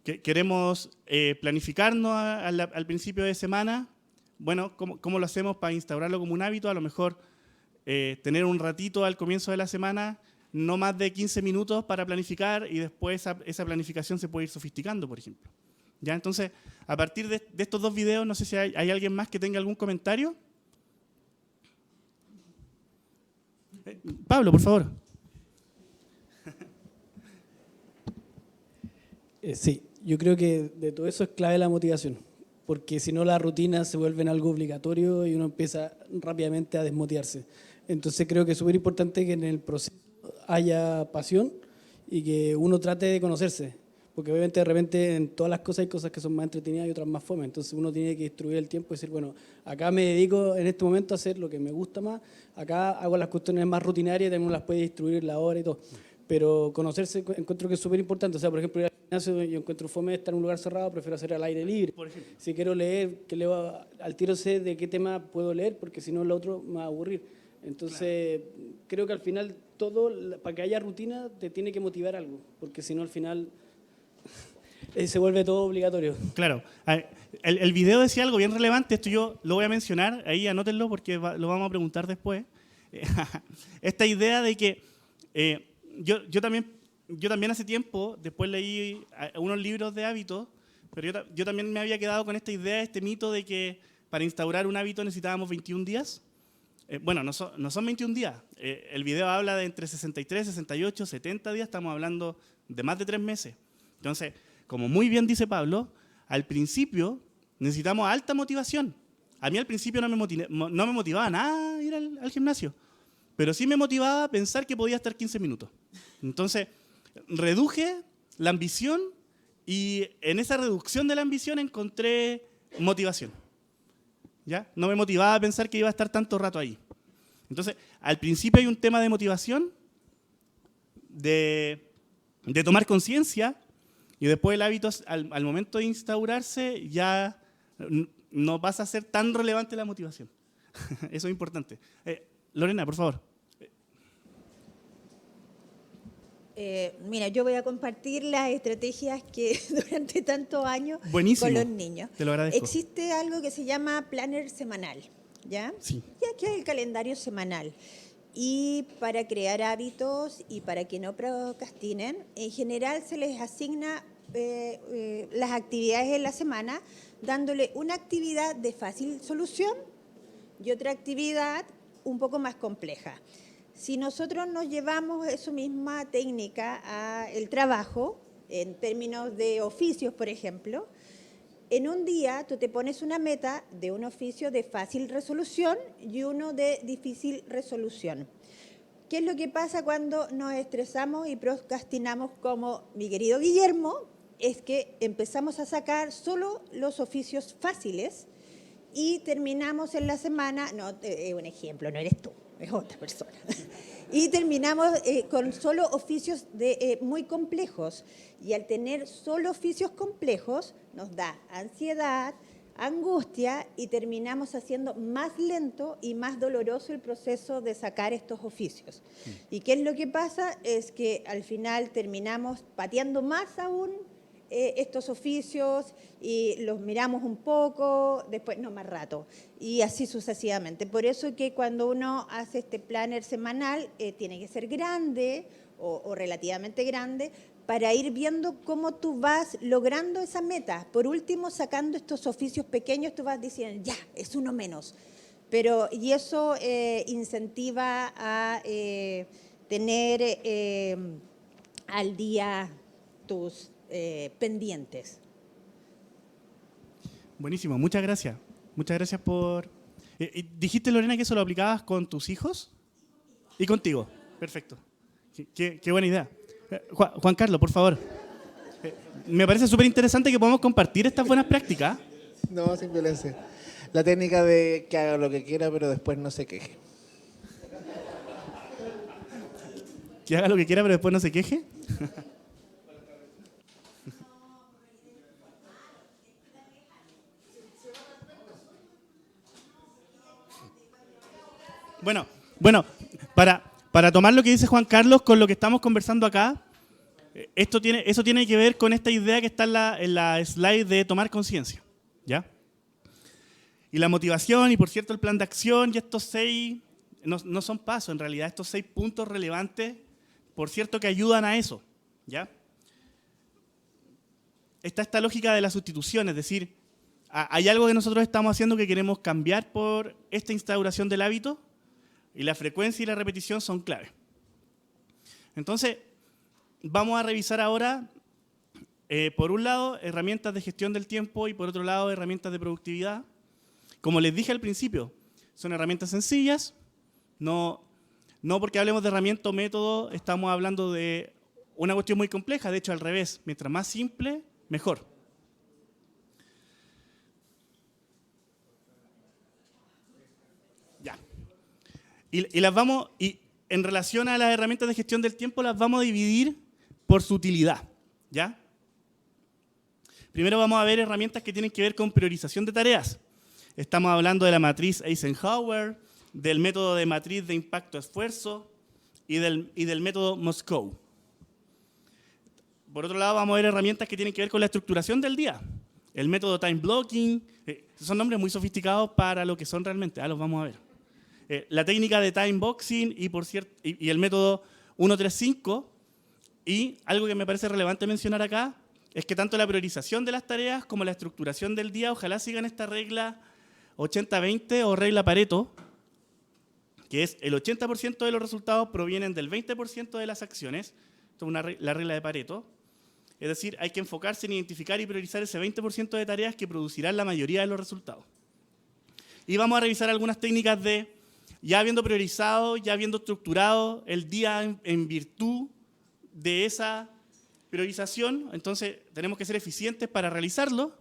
queremos planificarnos al principio de semana. Bueno, ¿cómo lo hacemos para instaurarlo como un hábito? A lo mejor tener un ratito al comienzo de la semana, no más de 15 minutos para planificar y después esa planificación se puede ir sofisticando, por ejemplo. ¿Ya? Entonces, a partir de estos 2 videos, no sé si hay alguien más que tenga algún comentario. Pablo, por favor. Sí, yo creo que de todo eso es clave la motivación, porque si no las rutinas se vuelven algo obligatorio y uno empieza rápidamente a desmotivarse. Entonces creo que es súper importante que en el proceso haya pasión y que uno trate de conocerse, porque obviamente de repente en todas las cosas hay cosas que son más entretenidas y otras más fome, entonces uno tiene que distribuir el tiempo y decir, bueno, acá me dedico en este momento a hacer lo que me gusta más, acá hago las cuestiones más rutinarias y también uno las puede distribuir la hora y todo. Pero conocerse encuentro que es súper importante. O sea, por ejemplo, ir al gimnasio, yo encuentro fome estar en un lugar cerrado, prefiero hacer al aire libre. Si quiero leer, que leo al tiro sé de qué tema puedo leer, porque si no, el otro me va a aburrir. Entonces, creo que al final todo, para que haya rutina, te tiene que motivar algo, porque si no, al final se vuelve todo obligatorio. Claro. El video decía algo bien relevante, esto yo lo voy a mencionar, ahí anótenlo porque lo vamos a preguntar después. Esta idea de que yo también hace tiempo, después leí unos libros de hábitos, pero yo también me había quedado con esta idea, este mito de que para instaurar un hábito necesitábamos 21 días. Bueno, no son 21 días. El video habla de entre 63, 68, 70 días, estamos hablando de más de 3 meses. Entonces, como muy bien dice Pablo, al principio necesitamos alta motivación. A mí al principio no me motivaba nada ir al gimnasio, pero sí me motivaba pensar que podía estar 15 minutos. Entonces, reduje la ambición y en esa reducción de la ambición encontré motivación. ¿Ya? No me motivaba a pensar que iba a estar tanto rato ahí. Entonces, al principio hay un tema de motivación, de tomar conciencia, y después el hábito, al momento de instaurarse, ya no pasa a ser tan relevante la motivación. Eso es importante. Lorena, por favor. Mira, yo voy a compartir las estrategias que durante tantos años Buenísimo. con los niños. Te lo agradezco. Existe algo que se llama planner semanal, ¿ya? Sí. Ya que es el calendario semanal. Y para crear hábitos y para que no procrastinen, en general se les asigna las actividades en la semana, dándole una actividad de fácil solución y otra actividad un poco más compleja. Si nosotros nos llevamos esa misma técnica al trabajo, en términos de oficios, por ejemplo, en un día tú te pones una meta de un oficio de fácil resolución y uno de difícil resolución. ¿Qué es lo que pasa cuando nos estresamos y procrastinamos como mi querido Guillermo? Es que empezamos a sacar solo los oficios fáciles y terminamos en la semana, no, un ejemplo, no eres tú, es otra persona, y terminamos con solo oficios muy complejos. Y al tener solo oficios complejos nos da ansiedad, angustia y terminamos haciendo más lento y más doloroso el proceso de sacar estos oficios. ¿Y qué es lo que pasa? Es que al final terminamos pateando más aún estos oficios y los miramos un poco, después no más rato y así sucesivamente. Por eso que cuando uno hace este planner semanal tiene que ser grande o relativamente grande para ir viendo cómo tú vas logrando esa meta. Por último, sacando estos oficios pequeños, tú vas diciendo, ya, es uno menos. Y eso incentiva a tener al día tus pendientes. Buenísimo, muchas gracias. Muchas gracias por... ¿Dijiste, Lorena, que eso lo aplicabas con tus hijos? Y contigo. Perfecto. Qué buena idea. Juan Carlos, por favor. Me parece súper interesante que podamos compartir estas buenas prácticas. No, sin violencia. La técnica de que haga lo que quiera, pero después no se queje. Que haga lo que quiera, pero después no se queje. Bueno, para tomar lo que dice Juan Carlos con lo que estamos conversando acá, Eso tiene que ver con esta idea que está en la slide de tomar conciencia, ¿ya? Y la motivación, y por cierto el plan de acción, y estos 6, no son pasos en realidad, estos 6 puntos relevantes, por cierto que ayudan a eso, ¿ya? Está esta lógica de la sustitución, es decir, hay algo que nosotros estamos haciendo que queremos cambiar por esta instauración del hábito, y la frecuencia y la repetición son clave. Entonces, vamos a revisar ahora, por un lado, herramientas de gestión del tiempo y por otro lado, herramientas de productividad. Como les dije al principio, son herramientas sencillas, no porque hablemos de herramienta o método, estamos hablando de una cuestión muy compleja, de hecho al revés, mientras más simple, mejor. Ya. Y en relación a las herramientas de gestión del tiempo, las vamos a dividir por su utilidad, ¿ya? Primero vamos a ver herramientas que tienen que ver con priorización de tareas. Estamos hablando de la matriz Eisenhower, del método de matriz de impacto-esfuerzo y del método Moscow. Por otro lado, vamos a ver herramientas que tienen que ver con la estructuración del día. El método time blocking, son nombres muy sofisticados para lo que son realmente, los vamos a ver. La técnica de time boxing y el método 135. Y algo que me parece relevante mencionar acá es que tanto la priorización de las tareas como la estructuración del día ojalá sigan esta regla 80-20 o regla Pareto, que es el 80% de los resultados provienen del 20% de las acciones. Esto es la regla de Pareto. Es decir, hay que enfocarse en identificar y priorizar ese 20% de tareas que producirán la mayoría de los resultados. Y vamos a revisar algunas técnicas de, ya habiendo priorizado, ya habiendo estructurado el día en virtud de esa priorización, entonces tenemos que ser eficientes para realizarlo.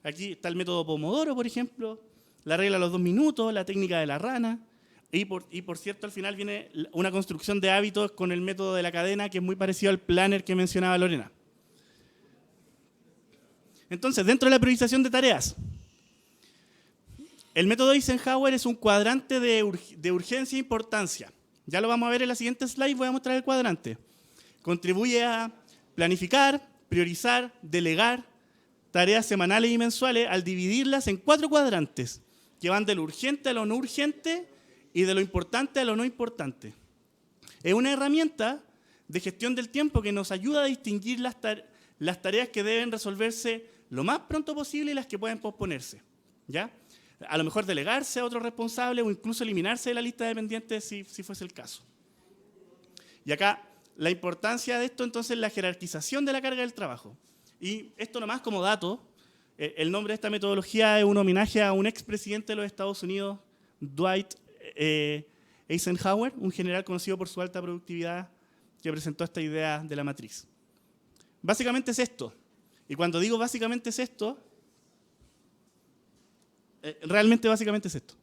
Aquí está el método Pomodoro, por ejemplo, la regla de los 2 minutos, la técnica de la rana, y por cierto, al final viene una construcción de hábitos con el método de la cadena, que es muy parecido al planner que mencionaba Lorena. Entonces, dentro de la priorización de tareas, el método Eisenhower es un cuadrante de urgencia e importancia. Ya lo vamos a ver en la siguiente slide, voy a mostrar el cuadrante. Contribuye a planificar, priorizar, delegar tareas semanales y mensuales al dividirlas en 4 cuadrantes, que van de lo urgente a lo no urgente y de lo importante a lo no importante. Es una herramienta de gestión del tiempo que nos ayuda a distinguir las tareas que deben resolverse lo más pronto posible y las que pueden posponerse, ¿ya? A lo mejor delegarse a otro responsable o incluso eliminarse de la lista de pendientes si fuese el caso. Y acá, la importancia de esto entonces es la jerarquización de la carga del trabajo. Y esto nomás como dato, el nombre de esta metodología es un homenaje a un expresidente de los Estados Unidos, Dwight Eisenhower, un general conocido por su alta productividad que presentó esta idea de la matriz. Básicamente es esto. Y cuando digo básicamente es esto, realmente básicamente es esto.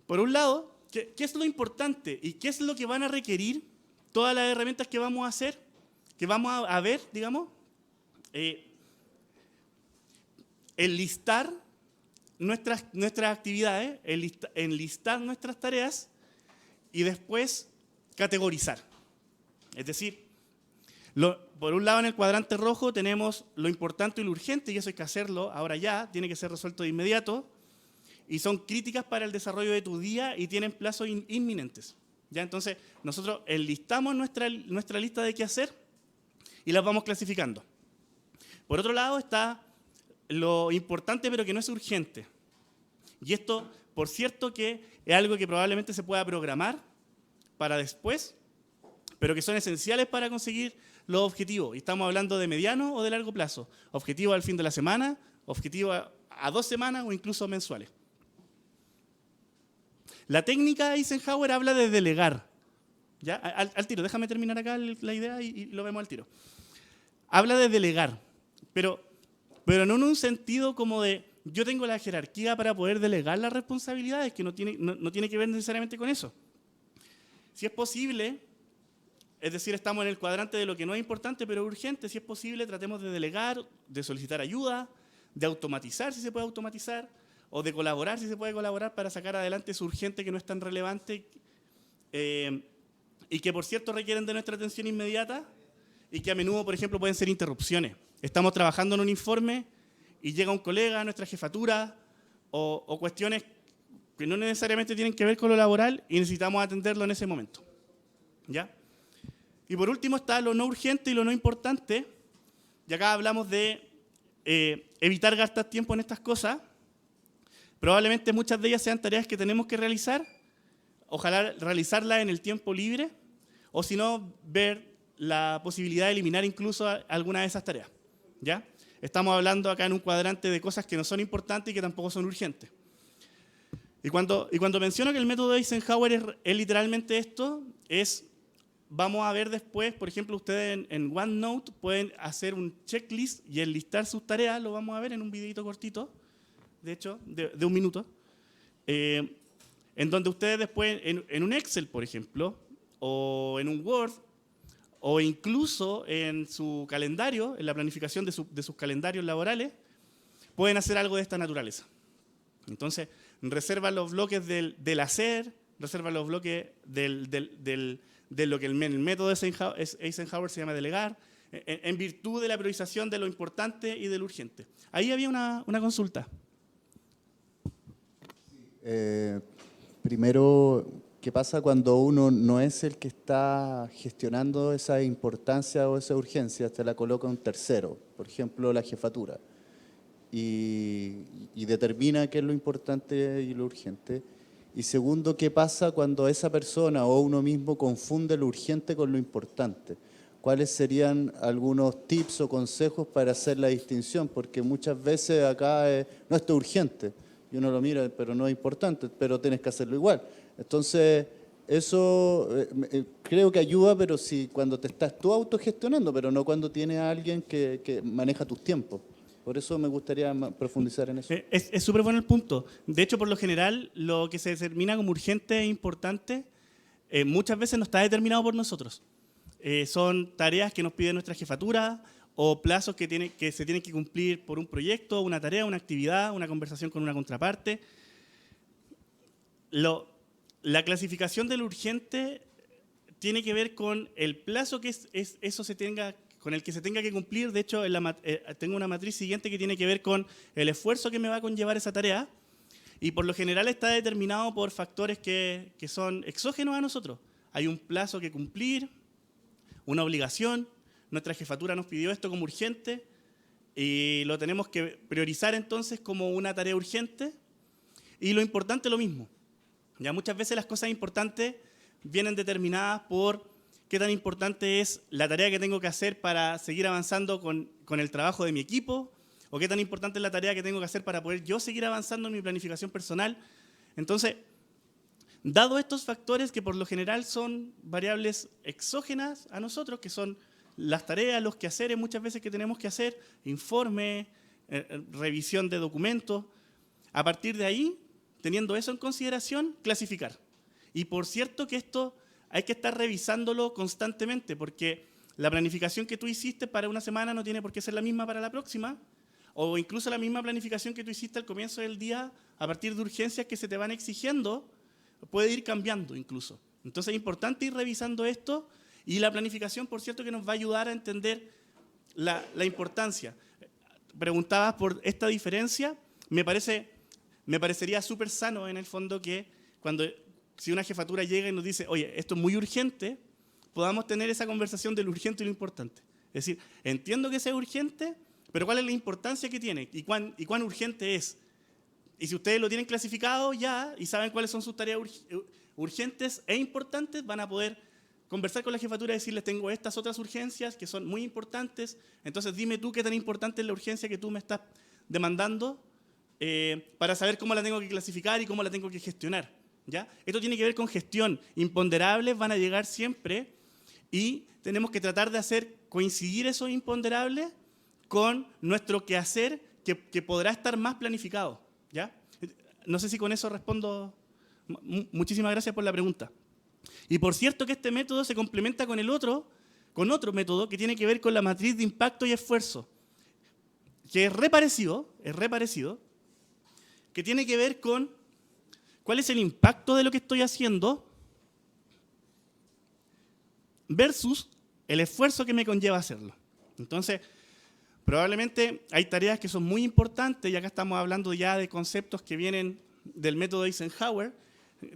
Por un lado, ¿qué es lo importante y qué es lo que van a requerir todas las herramientas que vamos a hacer, que vamos a ver, digamos? Enlistar nuestras actividades, enlistar nuestras tareas y después categorizar. Es decir, por un lado en el cuadrante rojo tenemos lo importante y lo urgente, y eso hay que hacerlo ahora ya, tiene que ser resuelto de inmediato, y son críticas para el desarrollo de tu día y tienen plazos inminentes. ¿Ya? Entonces, nosotros enlistamos nuestra lista de qué hacer y las vamos clasificando. Por otro lado está lo importante pero que no es urgente. Y esto, por cierto, que es algo que probablemente se pueda programar para después, pero que son esenciales para conseguir los objetivos. Y estamos hablando de mediano o de largo plazo. Objetivos al fin de la semana, objetivos a 2 semanas o incluso mensuales. La técnica Eisenhower habla de delegar. ¿Ya? Al tiro, déjame terminar acá la idea y lo vemos al tiro. Habla de delegar, pero no en un sentido como de yo tengo la jerarquía para poder delegar las responsabilidades, que no tiene que ver necesariamente con eso. Si es posible, es decir, estamos en el cuadrante de lo que no es importante pero urgente, si es posible tratemos de delegar, de solicitar ayuda, de automatizar si se puede automatizar, o de colaborar si se puede colaborar para sacar adelante eso urgente que no es tan relevante, y que por cierto requieren de nuestra atención inmediata y que a menudo, por ejemplo, pueden ser interrupciones. Estamos trabajando en un informe y llega un colega a nuestra jefatura o cuestiones que no necesariamente tienen que ver con lo laboral y necesitamos atenderlo en ese momento. ¿Ya? Y por último está lo no urgente y lo no importante. Y acá hablamos de evitar gastar tiempo en estas cosas. Probablemente muchas de ellas sean tareas que tenemos que realizar. Ojalá realizarlas en el tiempo libre. O si no, ver la posibilidad de eliminar incluso alguna de esas tareas. ¿Ya? Estamos hablando acá en un cuadrante de cosas que no son importantes y que tampoco son urgentes. Y cuando menciono que el método de Eisenhower es literalmente esto, vamos a ver después, por ejemplo, ustedes en OneNote pueden hacer un checklist y enlistar sus tareas, lo vamos a ver en un videito cortito, de hecho, de 1 minuto, en donde ustedes después, en un Excel, por ejemplo, o en un Word, o incluso en su calendario, en la planificación de sus calendarios laborales, pueden hacer algo de esta naturaleza. Entonces, reserva los bloques del hacer, reserva los bloques de lo que el método de Eisenhower se llama delegar, en virtud de la priorización de lo importante y de lo urgente. Ahí había una consulta. Primero, ¿qué pasa cuando uno no es el que está gestionando esa importancia o esa urgencia? Te la coloca un tercero, por ejemplo, la jefatura. Y determina qué es lo importante y lo urgente. Y segundo, ¿qué pasa cuando esa persona o uno mismo confunde lo urgente con lo importante? ¿Cuáles serían algunos tips o consejos para hacer la distinción? Porque muchas veces acá no, esto es urgente, y uno lo mira, pero no es importante, pero tienes que hacerlo igual. Entonces, eso creo que ayuda, pero si cuando te estás tú autogestionando, pero no cuando tienes a alguien que maneja tus tiempos. Por eso me gustaría profundizar en eso. Es súper bueno el punto. De hecho, por lo general, lo que se determina como urgente e importante muchas veces no está determinado por nosotros. Son tareas que nos pide nuestra jefatura o plazos que se tienen que cumplir por un proyecto, una tarea, una actividad, una conversación con una contraparte. La clasificación del urgente tiene que ver con el plazo que eso se tenga con el que se tenga que cumplir. De hecho, tengo una matriz siguiente que tiene que ver con el esfuerzo que me va a conllevar esa tarea, y por lo general está determinado por factores que son exógenos a nosotros. Hay un plazo que cumplir, una obligación, nuestra jefatura nos pidió esto como urgente y lo tenemos que priorizar entonces como una tarea urgente, y lo importante lo mismo. Ya muchas veces las cosas importantes vienen determinadas por qué tan importante es la tarea que tengo que hacer para seguir avanzando con el trabajo de mi equipo, o qué tan importante es la tarea que tengo que hacer para poder yo seguir avanzando en mi planificación personal. Entonces, dado estos factores que por lo general son variables exógenas a nosotros, que son las tareas, los quehaceres muchas veces que tenemos que hacer, informe, revisión de documentos, a partir de ahí, teniendo eso en consideración, clasificar. Y por cierto que esto hay que estar revisándolo constantemente, porque la planificación que tú hiciste para una semana no tiene por qué ser la misma para la próxima, o incluso la misma planificación que tú hiciste al comienzo del día, a partir de urgencias que se te van exigiendo, puede ir cambiando incluso. Entonces es importante ir revisando esto, y la planificación, por cierto, que nos va a ayudar a entender la importancia. Preguntabas por esta diferencia. Me parecería súper sano en el fondo que si una jefatura llega y nos dice, oye, esto es muy urgente, podamos tener esa conversación de lo urgente y lo importante. Es decir, entiendo que sea urgente, pero ¿cuál es la importancia que tiene? ¿Y cuán urgente es? Y si ustedes lo tienen clasificado ya y saben cuáles son sus tareas urgentes e importantes, van a poder conversar con la jefatura y decirles, tengo estas otras urgencias que son muy importantes, entonces dime tú qué tan importante es la urgencia que tú me estás demandando para saber cómo la tengo que clasificar y cómo la tengo que gestionar. ¿Ya? Esto tiene que ver con gestión. Imponderables van a llegar siempre y tenemos que tratar de hacer coincidir esos imponderables con nuestro quehacer que podrá estar más planificado. ¿Ya? No sé si con eso respondo. Muchísimas gracias por la pregunta. Y por cierto que este método se complementa con otro método que tiene que ver con la matriz de impacto y esfuerzo, que es re parecido, que tiene que ver con cuál es el impacto de lo que estoy haciendo versus el esfuerzo que me conlleva hacerlo. Entonces, probablemente hay tareas que son muy importantes, y acá estamos hablando ya de conceptos que vienen del método Eisenhower,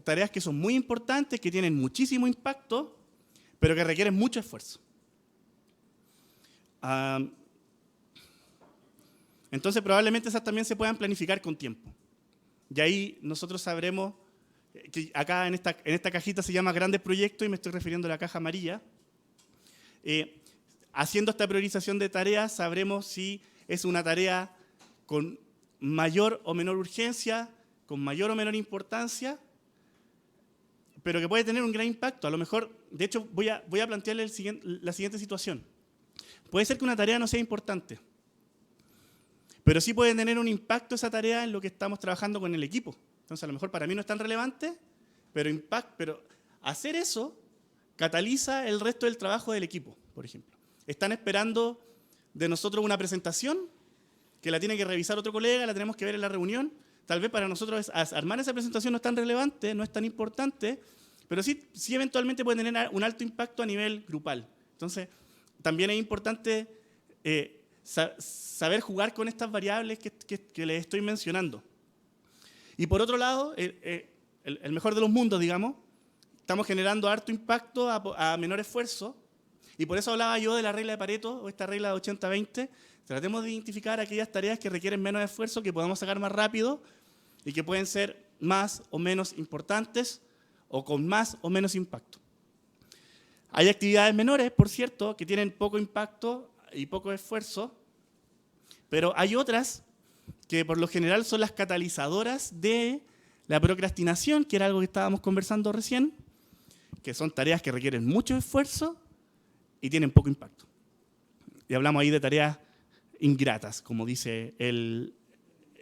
tareas que son muy importantes, que tienen muchísimo impacto, pero que requieren mucho esfuerzo. Entonces, probablemente esas también se puedan planificar con tiempo. Y ahí nosotros sabremos que acá en esta cajita se llama grandes proyectos y me estoy refiriendo a la caja amarilla. Haciendo esta priorización de tareas sabremos si es una tarea con mayor o menor urgencia, con mayor o menor importancia, pero que puede tener un gran impacto. A lo mejor, de hecho, voy a plantearle la siguiente situación. Puede ser que una tarea no sea importante, pero sí puede tener un impacto esa tarea en lo que estamos trabajando con el equipo. Entonces, a lo mejor para mí no es tan relevante, pero hacer eso cataliza el resto del trabajo del equipo, por ejemplo. Están esperando de nosotros una presentación que la tiene que revisar otro colega, la tenemos que ver en la reunión. Tal vez para nosotros armar esa presentación no es tan relevante, no es tan importante, pero sí eventualmente puede tener un alto impacto a nivel grupal. Entonces, también es importante saber jugar con estas variables que les estoy mencionando. Y por otro lado, el mejor de los mundos, digamos, estamos generando harto impacto a menor esfuerzo, y por eso hablaba yo de la regla de Pareto, o esta regla de 80-20. Tratemos de identificar aquellas tareas que requieren menos esfuerzo, que podamos sacar más rápido y que pueden ser más o menos importantes o con más o menos impacto. Hay actividades menores, por cierto, que tienen poco impacto y poco esfuerzo, pero hay otras que por lo general son las catalizadoras de la procrastinación, que era algo que estábamos conversando recién, que son tareas que requieren mucho esfuerzo y tienen poco impacto. Y hablamos ahí de tareas ingratas, como dice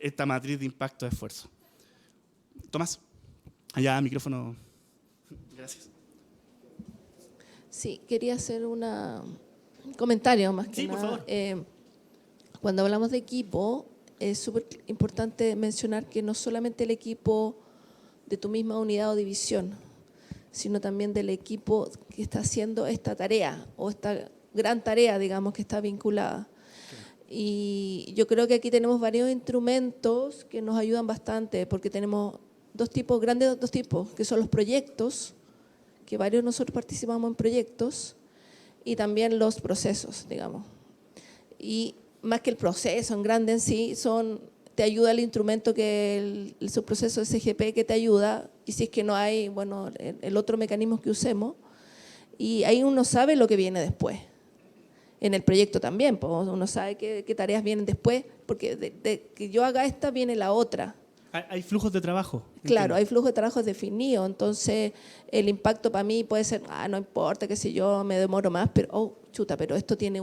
esta matriz de impacto de esfuerzo. Tomás, allá micrófono. Gracias. Sí, quería hacer un comentario más que sí, nada. Por favor. Cuando hablamos de equipo, es súper importante mencionar que no solamente el equipo de tu misma unidad o división, sino también del equipo que está haciendo esta tarea o esta gran tarea, digamos, que está vinculada. Y yo creo que aquí tenemos varios instrumentos que nos ayudan bastante, porque tenemos dos tipos, que son los proyectos, que varios de nosotros participamos en proyectos, y también los procesos, digamos. Y más que el proceso en grande en sí, te ayuda el instrumento que el subproceso SGP que te ayuda, y si es que no hay, bueno, el otro mecanismo que usemos, y ahí uno sabe lo que viene después. En el proyecto también, pues uno sabe qué tareas vienen después, porque de que yo haga esta viene la otra. Hay flujos de trabajo. Claro, hay flujos de trabajo definidos, entonces el impacto para mí puede ser, no importa, que si yo me demoro más, pero, pero esto tiene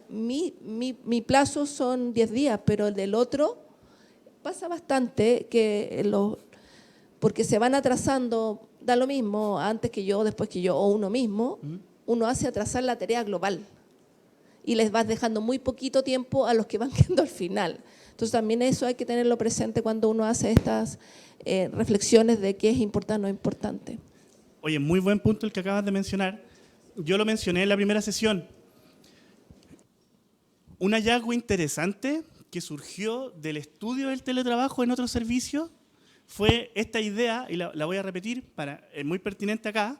mi plazo son 10 días, pero el del otro pasa bastante, porque se van atrasando, da lo mismo, antes que yo, después que yo, o uno mismo, uno hace atrasar la tarea global y les vas dejando muy poquito tiempo a los que van quedando al final. Entonces también eso hay que tenerlo presente cuando uno hace estas reflexiones de qué es importante o no importante. Oye, muy buen punto el que acabas de mencionar. Yo lo mencioné en la primera sesión. Un hallazgo interesante que surgió del estudio del teletrabajo en otros servicios fue esta idea, y la voy a repetir, es muy pertinente acá,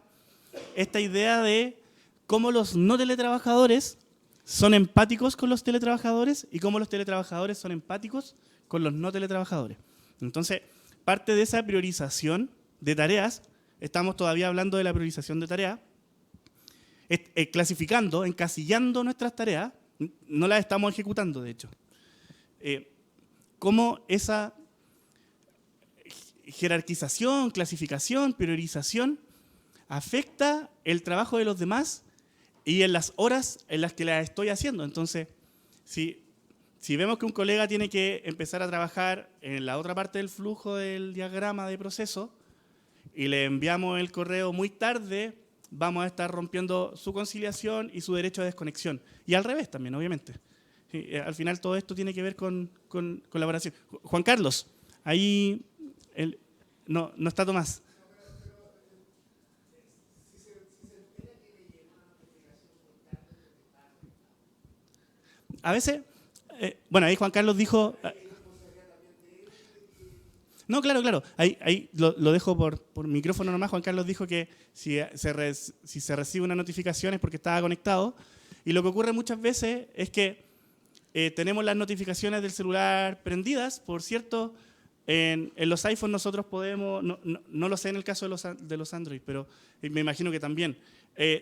esta idea de cómo los no teletrabajadores son empáticos con los teletrabajadores y cómo los teletrabajadores son empáticos con los no teletrabajadores. Entonces, parte de esa priorización de tareas, estamos todavía hablando de la priorización de tareas, clasificando, encasillando nuestras tareas, no las estamos ejecutando, de hecho. Cómo esa jerarquización, clasificación, priorización afecta el trabajo de los demás y en las horas en las que las estoy haciendo. Entonces, si vemos que un colega tiene que empezar a trabajar en la otra parte del flujo del diagrama de proceso y le enviamos el correo muy tarde, vamos a estar rompiendo su conciliación y su derecho a desconexión. Y al revés también, obviamente. Sí, al final todo esto tiene que ver con colaboración. Juan Carlos, ahí no está Tomás. a veces, bueno, ahí Juan Carlos dijo... No, claro. Ahí lo dejo por micrófono nomás. Juan Carlos dijo que si se recibe una notificación es porque estaba conectado. Y lo que ocurre muchas veces es que tenemos las notificaciones del celular prendidas. Por cierto, en los iPhones nosotros podemos, no lo sé en el caso de los Android, pero me imagino que también,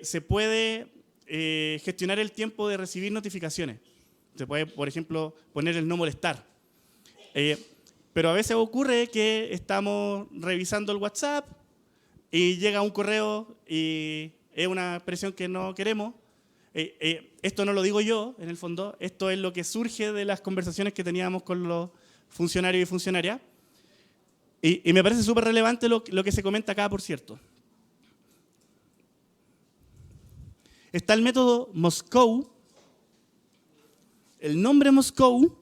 se puede gestionar el tiempo de recibir notificaciones. Se puede, por ejemplo, poner el no molestar. Pero a veces ocurre que estamos revisando el WhatsApp y llega un correo y es una expresión que no queremos. Esto no lo digo yo, en el fondo. Esto es lo que surge de las conversaciones que teníamos con los funcionarios y funcionarias. Y me parece súper relevante lo que se comenta acá, por cierto. Está el método Moscow. El nombre Moscow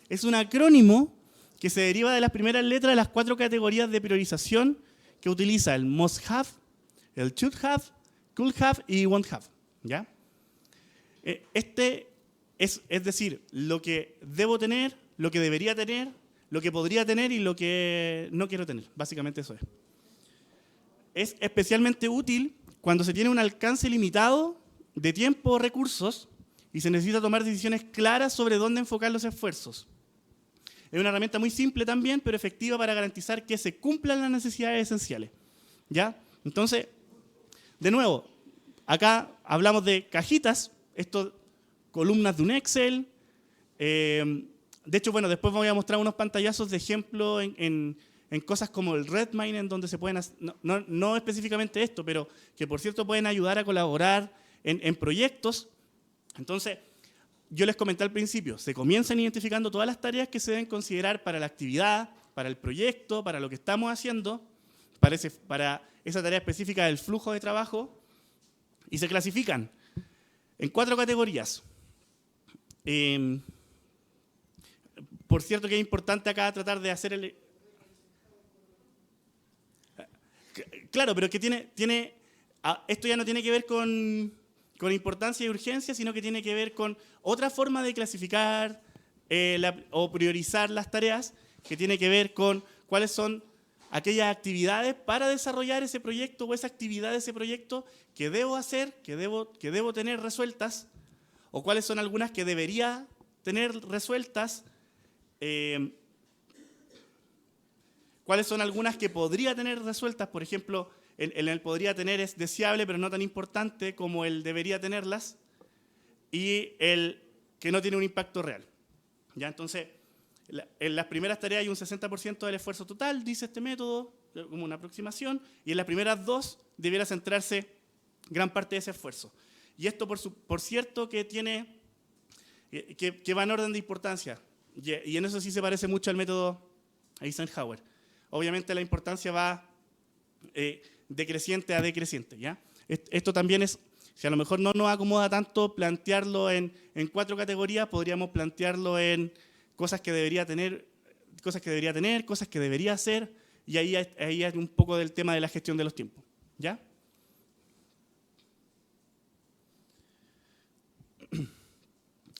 es un acrónimo que se deriva de las primeras letras de las 4 categorías de priorización que utiliza el must have, el should have, could have y won't have. ¿Ya? Es decir, lo que debo tener, lo que debería tener, lo que podría tener y lo que no quiero tener. Básicamente eso es. Es especialmente útil cuando se tiene un alcance limitado de tiempo o recursos y se necesita tomar decisiones claras sobre dónde enfocar los esfuerzos. Es una herramienta muy simple también, pero efectiva para garantizar que se cumplan las necesidades esenciales. ¿Ya? Entonces, de nuevo, acá hablamos de cajitas, columnas de un Excel. De hecho, bueno, después voy a mostrar unos pantallazos de ejemplo en cosas como el Redmine, en donde se pueden hacer, no específicamente esto, pero que por cierto pueden ayudar a colaborar en proyectos. Entonces, yo les comenté al principio, se comienzan identificando todas las tareas que se deben considerar para la actividad, para el proyecto, para lo que estamos haciendo, para esa tarea específica del flujo de trabajo, y se clasifican en 4 categorías. Por cierto que es importante acá tratar de hacer Claro, pero que esto ya no tiene que ver con importancia y urgencia, sino que tiene que ver con otra forma de clasificar o priorizar las tareas, que tiene que ver con cuáles son aquellas actividades para desarrollar ese proyecto o esa actividad de ese proyecto que debo hacer, que debo tener resueltas, o cuáles son algunas que debería tener resueltas, cuáles son algunas que podría tener resueltas. Por ejemplo, el podría tener es deseable, pero no tan importante como el debería tenerlas, y el que no tiene un impacto real. ¿Ya? Entonces, en las primeras tareas hay un 60% del esfuerzo total, dice este método, como una aproximación, y en las primeras 2 debiera centrarse gran parte de ese esfuerzo. Y esto, por cierto, que va en orden de importancia, y en eso sí se parece mucho al método Eisenhower. Obviamente la importancia va decreciente a decreciente, ¿ya? Esto también es, si a lo mejor no nos acomoda tanto plantearlo en 4 categorías, podríamos plantearlo en cosas que debería tener, cosas que debería hacer, y ahí hay un poco del tema de la gestión de los tiempos, ¿ya?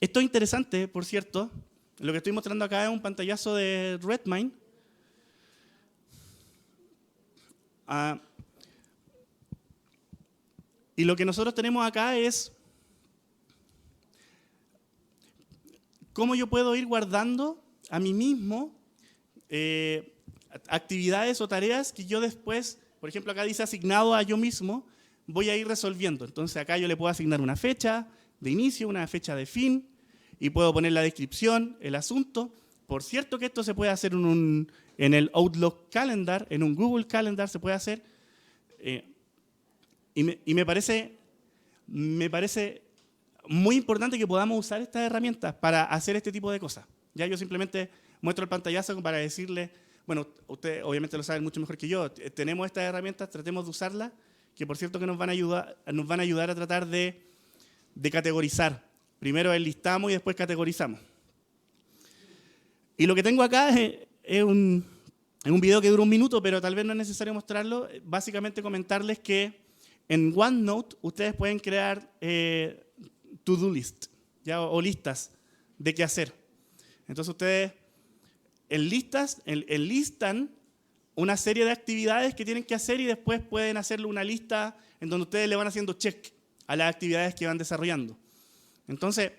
Esto es interesante, por cierto. Lo que estoy mostrando acá es un pantallazo de Redmine. Y lo que nosotros tenemos acá es cómo yo puedo ir guardando a mí mismo actividades o tareas que yo después, por ejemplo, acá dice asignado a yo mismo, voy a ir resolviendo. Entonces acá yo le puedo asignar una fecha de inicio, una fecha de fin, y puedo poner la descripción, el asunto. Por cierto que esto se puede hacer en el Outlook Calendar, en un Google Calendar se puede hacer. Y me parece muy importante que podamos usar estas herramientas para hacer este tipo de cosas. Ya yo simplemente muestro el pantallazo para decirle, bueno, ustedes obviamente lo saben mucho mejor que yo, tenemos estas herramientas, tratemos de usarlas, que por cierto que nos van a ayudar a tratar de categorizar. Primero enlistamos y después categorizamos. Y lo que tengo acá es un video que dura 1 minuto, pero tal vez no es necesario mostrarlo. Básicamente comentarles que en OneNote ustedes pueden crear to-do list, ¿ya? O listas de qué hacer. Entonces ustedes enlistan una serie de actividades que tienen que hacer y después pueden hacerle una lista en donde ustedes le van haciendo check a las actividades que van desarrollando. Entonces,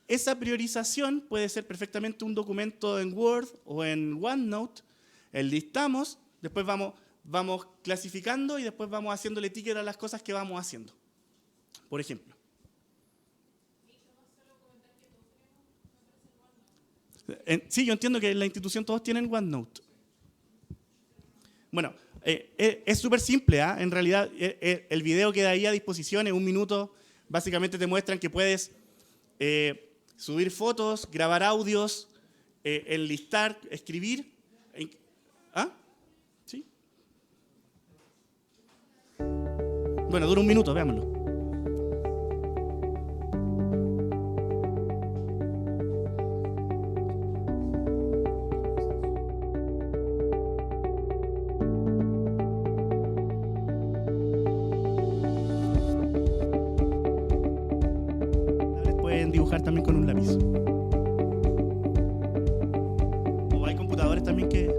esa priorización puede ser perfectamente un documento en Word o en OneNote. Enlistamos, después vamos clasificando y después vamos haciéndole ticket a las cosas que vamos haciendo. Por ejemplo. Sí, yo entiendo que en la institución todos tienen OneNote. Bueno, es súper simple, ¿eh? En realidad el video queda ahí a disposición, en 1 minuto. Básicamente te muestran que puedes subir fotos, grabar audios, enlistar, escribir. ¿Ah? ¿Sí? Bueno, dura 1 minuto, veámoslo. Pueden dibujar también con un lápiz. O hay computadores también que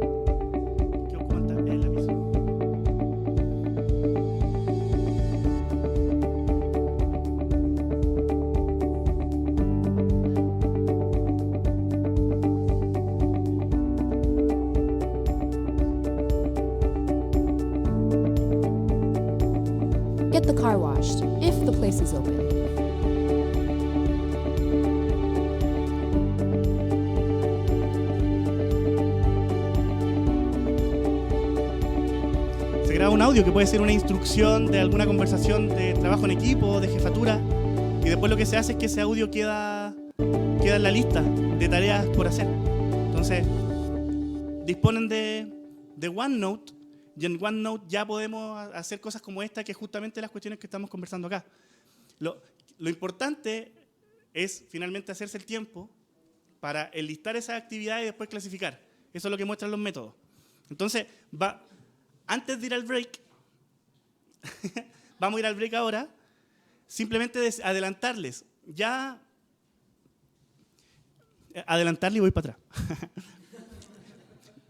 ocupan el lápiz. Get the car washed, if the place is open. Se graba un audio que puede ser una instrucción de alguna conversación de trabajo en equipo, de jefatura, y después lo que se hace es que ese audio queda en la lista de tareas por hacer. Entonces, disponen de OneNote, y en OneNote ya podemos hacer cosas como esta, que es justamente las cuestiones que estamos conversando acá. Lo importante es finalmente hacerse el tiempo para enlistar esas actividades y después clasificar. Eso es lo que muestran los métodos. Entonces, antes de ir al break, vamos a ir al break ahora, simplemente adelantarles. Adelantarle y voy para atrás.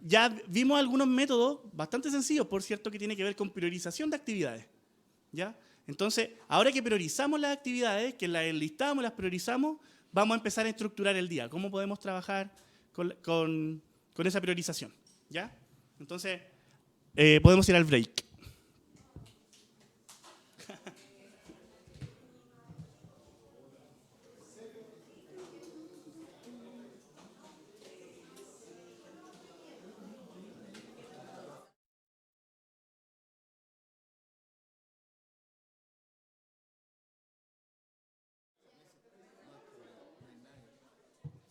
Ya vimos algunos métodos bastante sencillos, por cierto, que tiene que ver con priorización de actividades. ¿Ya? Entonces, ahora que priorizamos las actividades, que las enlistamos, las priorizamos, vamos a empezar a estructurar el día. ¿Cómo podemos trabajar con esa priorización? ¿Ya? Entonces, podemos ir al break.